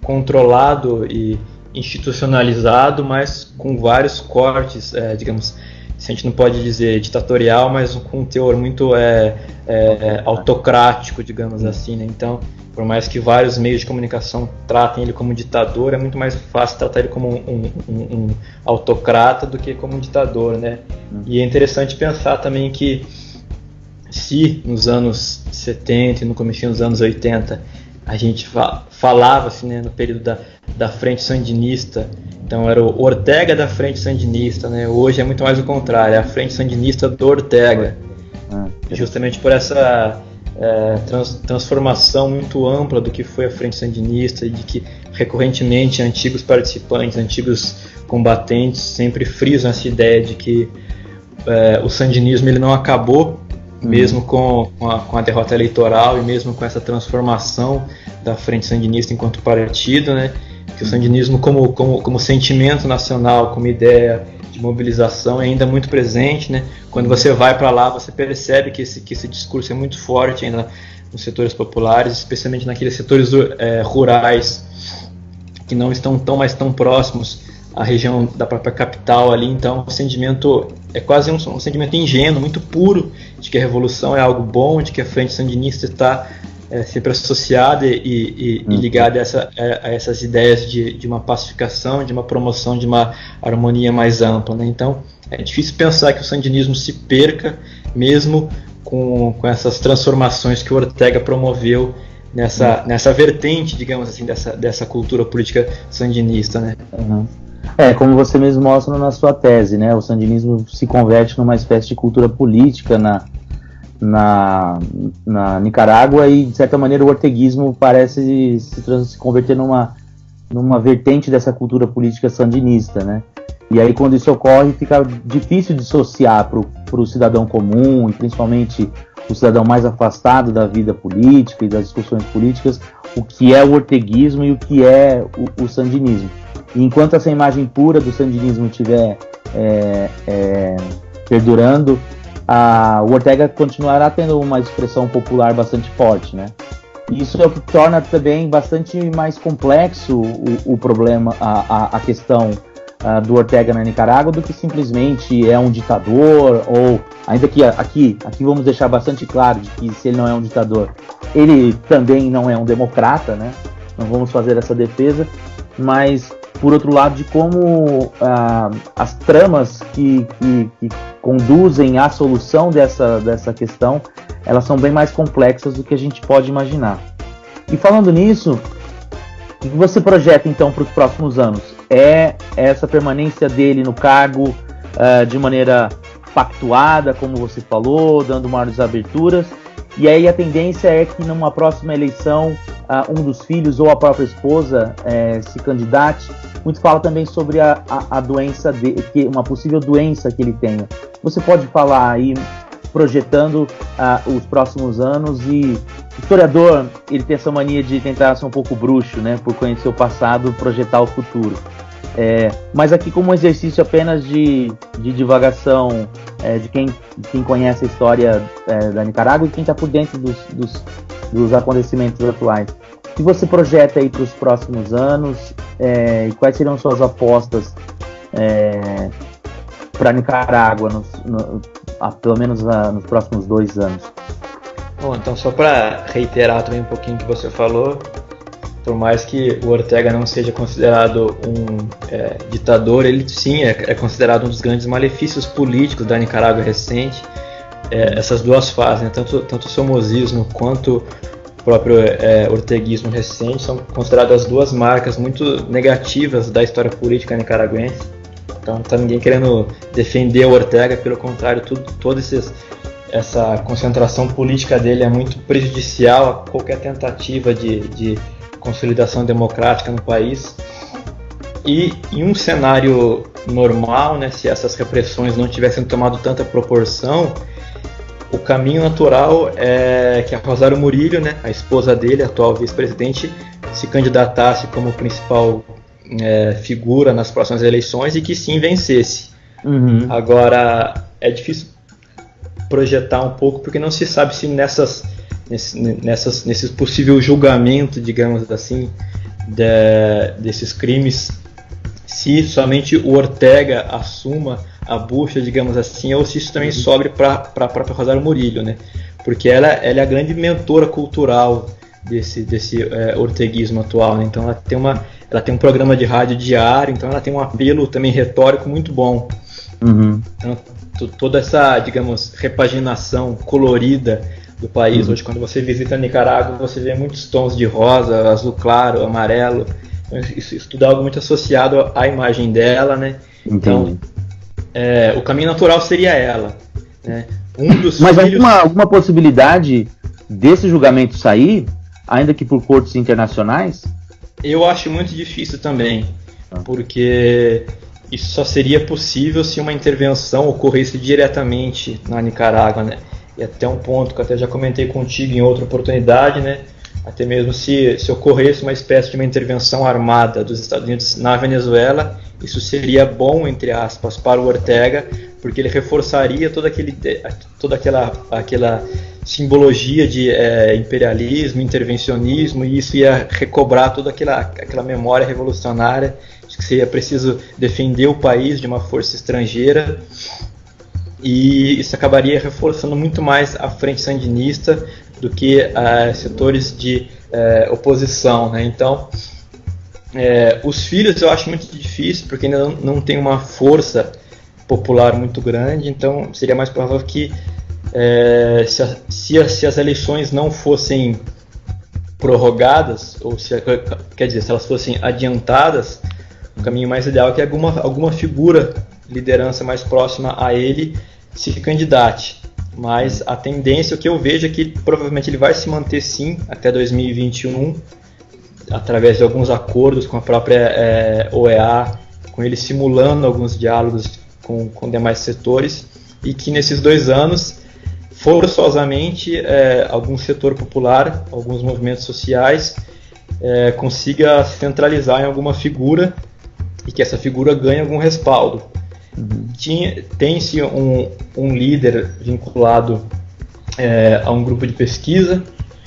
controlado e institucionalizado, mas com vários cortes, digamos, se a gente não pode dizer ditatorial, mas com um teor muito autocrático, digamos assim, né? Então, por mais que vários meios de comunicação tratem ele como ditador, é muito mais fácil tratar ele como um autocrata do que como um ditador, né? E é interessante pensar também que se nos anos 70 e no começo dos anos 80 a gente falava assim, né, no período da Frente Sandinista, então era o Ortega da Frente Sandinista, né? Hoje é muito mais o contrário, é a Frente Sandinista do Ortega, justamente por essa transformação muito ampla do que foi a Frente Sandinista, e de que recorrentemente antigos participantes, antigos combatentes sempre frisam essa ideia de que o sandinismo ele não acabou, mesmo com a derrota eleitoral e mesmo com essa transformação da Frente Sandinista enquanto partido, né? Que o sandinismo como sentimento nacional, como ideia de mobilização é ainda muito presente, né? Quando você vai para lá, você percebe que esse discurso é muito forte ainda nos setores populares, especialmente naqueles setores rurais que não estão tão próximos à região da própria capital ali. Então o sentimento é quase um sentimento ingênuo, muito puro, de que a revolução é algo bom, de que a Frente Sandinista está sempre associada e ligada a essas ideias de uma pacificação, de uma promoção de uma harmonia mais ampla, né? Então é difícil pensar que o sandinismo se perca, mesmo com essas transformações que o Ortega promoveu nessa vertente, digamos assim, dessa cultura política sandinista, né? Como você mesmo mostra na sua tese, né? O sandinismo se converte numa espécie de cultura política na Nicarágua, e de certa maneira o orteguismo parece se converter numa vertente dessa cultura política sandinista, né? E aí quando isso ocorre fica difícil dissociar para o cidadão comum, e principalmente o cidadão mais afastado da vida política e das discussões políticas, o que é o orteguismo e o que é o sandinismo. E enquanto essa imagem pura do sandinismo estiver perdurando, o Ortega continuará tendo uma expressão popular bastante forte, né? Isso é o que torna também bastante mais complexo o problema, a questão do Ortega na Nicarágua, do que simplesmente é um ditador, ou ainda que aqui vamos deixar bastante claro de que se ele não é um ditador, ele também não é um democrata, né? Não vamos fazer essa defesa, mas por outro lado, de como as tramas que conduzem à solução dessa questão, elas são bem mais complexas do que a gente pode imaginar. E falando nisso, o que você projeta então para os próximos anos? É essa permanência dele no cargo de maneira pactuada, como você falou, dando maiores aberturas, e aí a tendência é que numa próxima eleição um dos filhos ou a própria esposa se candidate. Muito fala também sobre a doença, uma possível doença que ele tenha. Você pode falar aí, projetando os próximos anos, e o historiador ele tem essa mania de tentar ser um pouco bruxo, né, por conhecer o passado, projetar o futuro. Mas aqui como um exercício apenas de divagação de quem conhece a história da Nicarágua e quem está por dentro dos acontecimentos atuais. O que você projeta aí para os próximos anos, e quais seriam suas apostas para a Nicarágua, pelo menos nos próximos 2 anos? Bom, então só para reiterar também um pouquinho o que você falou, por mais que o Ortega não seja considerado um ditador, ele sim é considerado um dos grandes malefícios políticos da Nicarágua recente. Essas duas fases, né, tanto o somozismo quanto o próprio orteguismo recente, são consideradas as duas marcas muito negativas da história política nicaragüense. Então não está ninguém querendo defender o Ortega, pelo contrário, toda essa concentração política dele é muito prejudicial a qualquer tentativa de consolidação democrática no país. E em um cenário normal, né, se essas repressões não tivessem tomado tanta proporção, o caminho natural é que a Rosário Murillo, né, a esposa dele, a atual vice-presidente, se candidatasse como principal figura nas próximas eleições e que sim vencesse. Uhum. Agora, é difícil projetar um pouco, porque não se sabe se nesse possível julgamento, digamos assim, desses crimes, se somente o Ortega assuma a bucha, digamos assim, ou se isso também sobre para a própria Rosário Murillo, né? Porque ela é a grande mentora cultural desse orteguismo atual, né? Então ela tem um programa de rádio diário, então ela tem um apelo também retórico muito bom. Uhum. Então, toda essa, digamos, repaginação colorida do país, hoje quando você visita Nicarágua, você vê muitos tons de rosa, azul claro, amarelo, então, isso tudo é algo muito associado à imagem dela, né? Então, o caminho natural seria ela, né? Mas alguma possibilidade desse julgamento sair, ainda que por cortes internacionais? Eu acho muito difícil também, porque isso só seria possível se uma intervenção ocorresse diretamente na Nicarágua, né? E até um ponto que eu até já comentei contigo em outra oportunidade, né? Até mesmo se ocorresse uma espécie de uma intervenção armada dos Estados Unidos na Venezuela, isso seria bom, entre aspas, para o Ortega, porque ele reforçaria toda aquela simbologia de imperialismo, intervencionismo, e isso ia recobrar toda aquela memória revolucionária de que seria preciso defender o país de uma força estrangeira, e isso acabaria reforçando muito mais a frente sandinista do que setores de oposição, né? Então, os filhos eu acho muito difícil, porque ainda não tem uma força popular muito grande, então seria mais provável que se as eleições não fossem prorrogadas, ou se elas fossem adiantadas, o caminho mais ideal é que alguma figura, liderança mais próxima a ele, se candidate. Mas a tendência, o que eu vejo é que provavelmente ele vai se manter sim até 2021, através de alguns acordos com a própria OEA, com ele simulando alguns diálogos com demais setores, e que nesses 2 anos, forçosamente, algum setor popular, alguns movimentos sociais, consiga centralizar em alguma figura, e que essa figura ganhe algum respaldo. Tem-se um líder vinculado a um grupo de pesquisa,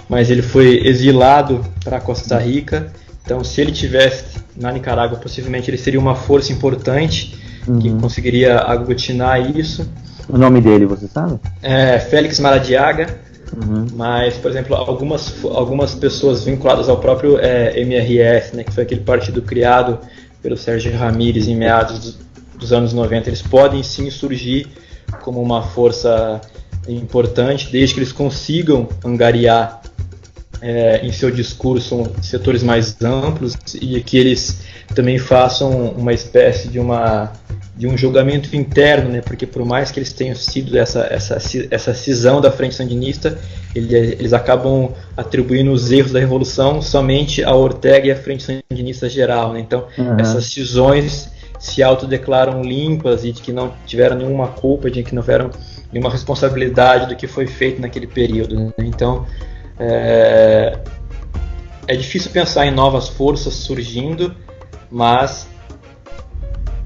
mas ele foi exilado para Costa Rica. Então, se ele tivesse na Nicarágua, possivelmente ele seria uma força importante que conseguiria aglutinar isso. O nome dele, você sabe? Félix Maradiaga. Mas, por exemplo, algumas pessoas vinculadas ao próprio MRS, né, que foi aquele partido criado pelo Sérgio Ramírez em meados dos anos 90, eles podem sim surgir como uma força importante, desde que eles consigam angariar em seu discurso setores mais amplos, e que eles também façam uma espécie de um julgamento interno, né? Porque por mais que eles tenham sido essa cisão da frente sandinista, eles acabam atribuindo os erros da revolução somente a Ortega e a frente sandinista geral, né? Então essas cisões se autodeclaram limpas e de que não tiveram nenhuma culpa, de que não tiveram nenhuma responsabilidade do que foi feito naquele período, né? Então é difícil pensar em novas forças surgindo, mas,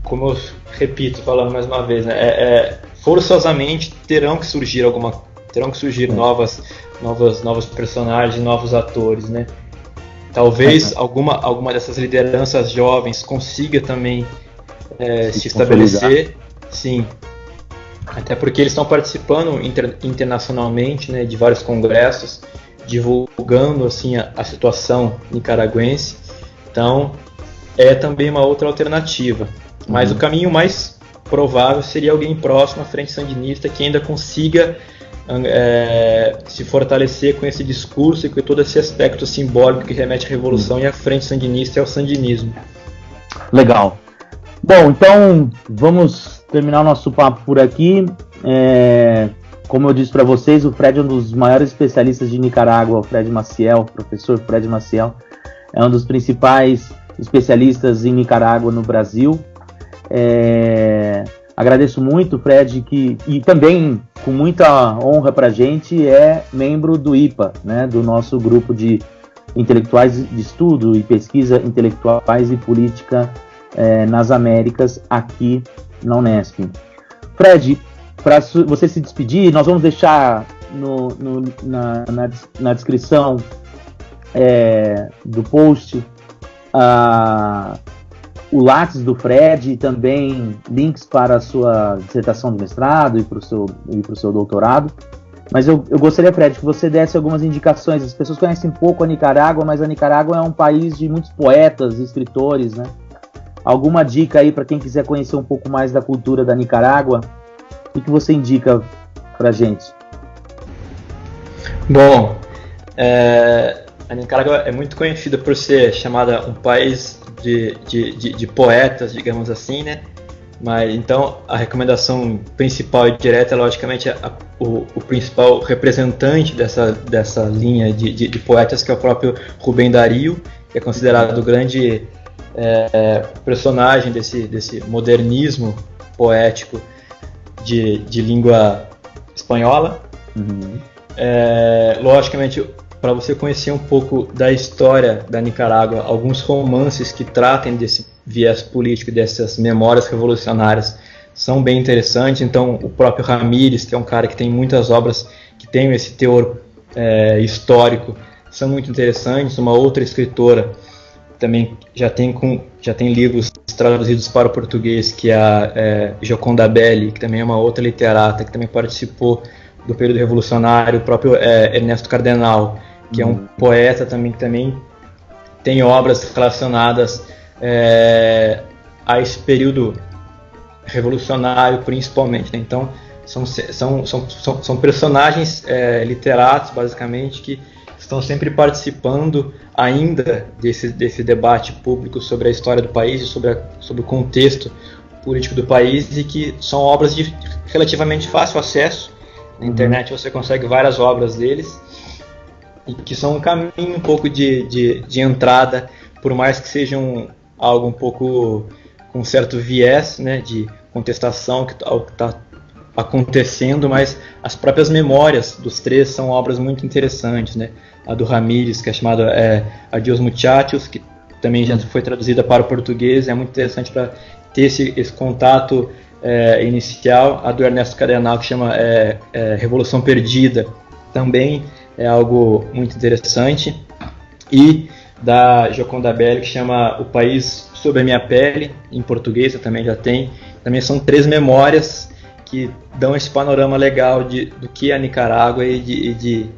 como eu repito, falando mais uma vez, né, forçosamente terão que surgir novos personagens, novos atores, né? Talvez alguma dessas lideranças jovens consiga também se estabelecer, sim. Até porque eles estão participando internacionalmente, né, de vários congressos, divulgando assim a situação nicaragüense. Então é também uma outra alternativa. Mas o caminho mais provável seria alguém próximo à frente sandinista que ainda consiga se fortalecer com esse discurso e com todo esse aspecto simbólico que remete à revolução e à frente sandinista e ao sandinismo. Legal. Bom, então vamos terminar o nosso papo por aqui. Como eu disse para vocês, o Fred é um dos maiores especialistas de Nicarágua, o Fred Maciel, professor Fred Maciel, é um dos principais especialistas em Nicarágua no Brasil. Agradeço muito, Fred, e também com muita honra para a gente é membro do IPA, né, do nosso grupo de intelectuais de estudo e pesquisa intelectuais e política nas Américas aqui na Unesp. Fred, para você se despedir, nós vamos deixar na descrição do post o Lattes do Fred e também links para a sua dissertação de mestrado e para o seu doutorado. Mas eu gostaria, Fred, que você desse algumas indicações. As pessoas conhecem pouco a Nicarágua, mas a Nicarágua é um país de muitos poetas, escritores, né? Alguma dica aí para quem quiser conhecer um pouco mais da cultura da Nicarágua? O que você indica para a gente? Bom, a Nicarágua é muito conhecida por ser chamada um país de poetas, digamos assim, né? Mas então a recomendação principal e direta, logicamente, o principal representante dessa linha de poetas, que é o próprio Rubem Darío, que é considerado o grande personagem desse modernismo poético de língua espanhola. Uhum. Logicamente, para você conhecer um pouco da história da Nicarágua, alguns romances que tratem desse viés político, dessas memórias revolucionárias, são bem interessantes. Então, o próprio Ramírez, que é um cara que tem muitas obras que têm esse teor histórico, são muito interessantes. Uma outra escritora também já tem livros traduzidos para o português, que é a Gioconda Belli, que também é uma outra literata, que também participou do período revolucionário. O próprio Ernesto Cardenal, que é um poeta também, que também tem obras relacionadas a esse período revolucionário, principalmente, né? Então, são personagens literatos, basicamente, que estão sempre participando ainda desse debate público sobre a história do país e sobre o contexto político do país, e que são obras de relativamente fácil acesso. Na internet você consegue várias obras deles, e que são um caminho um pouco de entrada, por mais que sejam algo um pouco com certo viés, né, de contestação ao que está acontecendo, mas as próprias memórias dos três são obras muito interessantes, né? A do Ramírez, que é chamada Adiós Muchachos, que também já foi traduzida para o português, é muito interessante para ter esse contato inicial. A do Ernesto Cardenal, que chama Revolução Perdida, também é algo muito interessante. E da Gioconda Belli, que chama O País Sob a Minha Pele, em português eu também já tem. Também são três memórias que dão esse panorama legal do que é a Nicarágua e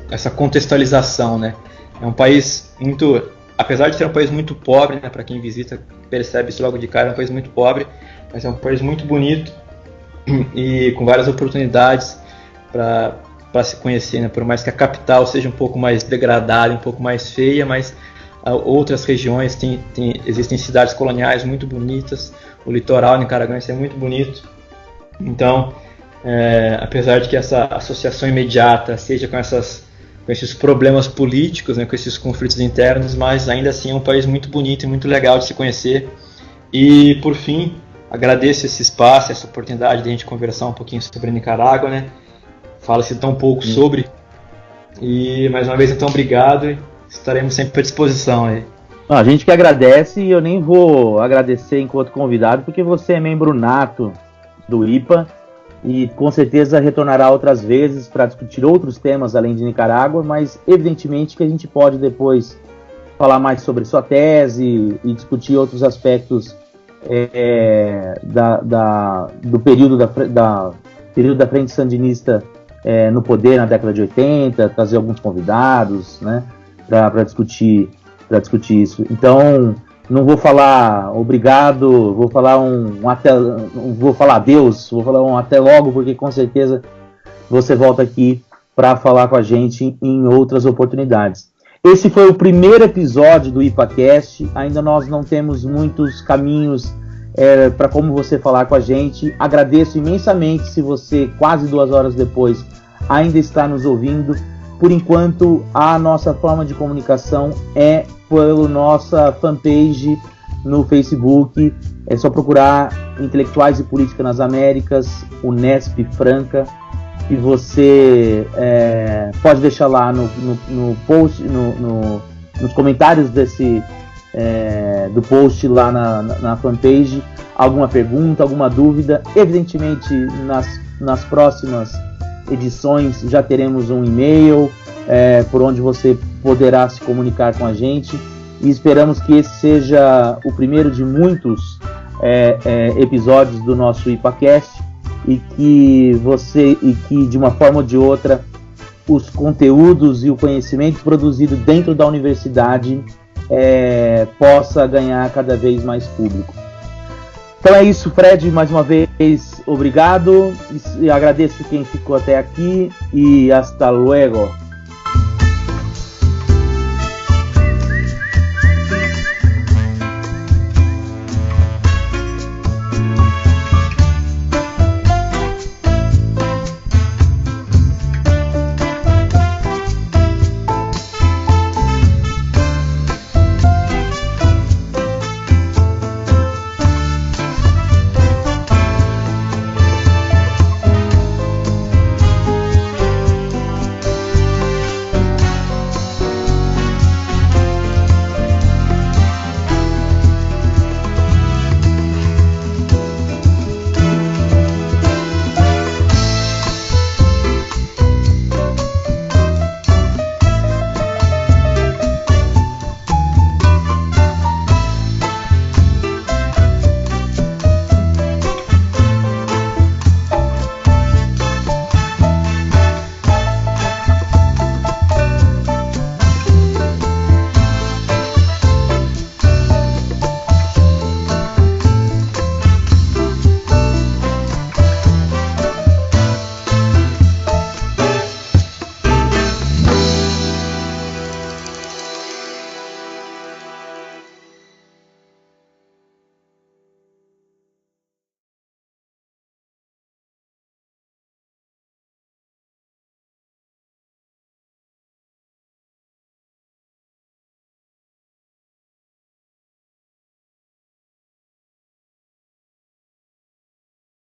essa contextualização, né? É um país muito, apesar de ser um país muito pobre, né, para quem visita percebe isso logo de cara, é um país muito pobre, mas é um país muito bonito e com várias oportunidades para se conhecer, né? Por mais que a capital seja um pouco mais degradada, um pouco mais feia, mas outras regiões existem cidades coloniais muito bonitas, o litoral nicaragüense é muito bonito. Então, apesar de que essa associação imediata seja com esses problemas políticos, né, com esses conflitos internos, mas ainda assim é um país muito bonito e muito legal de se conhecer. E, por fim, agradeço esse espaço, essa oportunidade de a gente conversar um pouquinho sobre a Nicarágua, né? Fala-se tão pouco sobre. E, mais uma vez, então, obrigado e estaremos sempre à disposição aí. A gente que agradece, e eu nem vou agradecer enquanto convidado, porque você é membro nato do IPA e com certeza retornará outras vezes para discutir outros temas além de Nicarágua, mas evidentemente que a gente pode depois falar mais sobre sua tese e discutir outros aspectos do período da Frente Sandinista no poder na década de 80, trazer alguns convidados, né, para discutir isso. Então, não vou falar obrigado, vou falar vou falar adeus, vou falar um até logo, porque com certeza você volta aqui para falar com a gente em outras oportunidades. Esse foi o primeiro episódio do IPAcast, ainda nós não temos muitos caminhos para como você falar com a gente. Agradeço imensamente se você, quase 2 horas depois, ainda está nos ouvindo. Por enquanto, a nossa forma de comunicação é pela nossa fanpage no Facebook. É só procurar Intelectuais e Política nas Américas, Unesp Franca, e você pode deixar lá no post, nos comentários do post lá na fanpage alguma pergunta, alguma dúvida. Evidentemente, nas próximas edições já teremos um e-mail por onde você poderá se comunicar com a gente, e esperamos que esse seja o primeiro de muitos episódios do nosso IPAcast, e que de uma forma ou de outra os conteúdos e o conhecimento produzido dentro da universidade possa ganhar cada vez mais público. Então é isso, Fred, mais uma vez obrigado, e agradeço quem ficou até aqui, e hasta luego.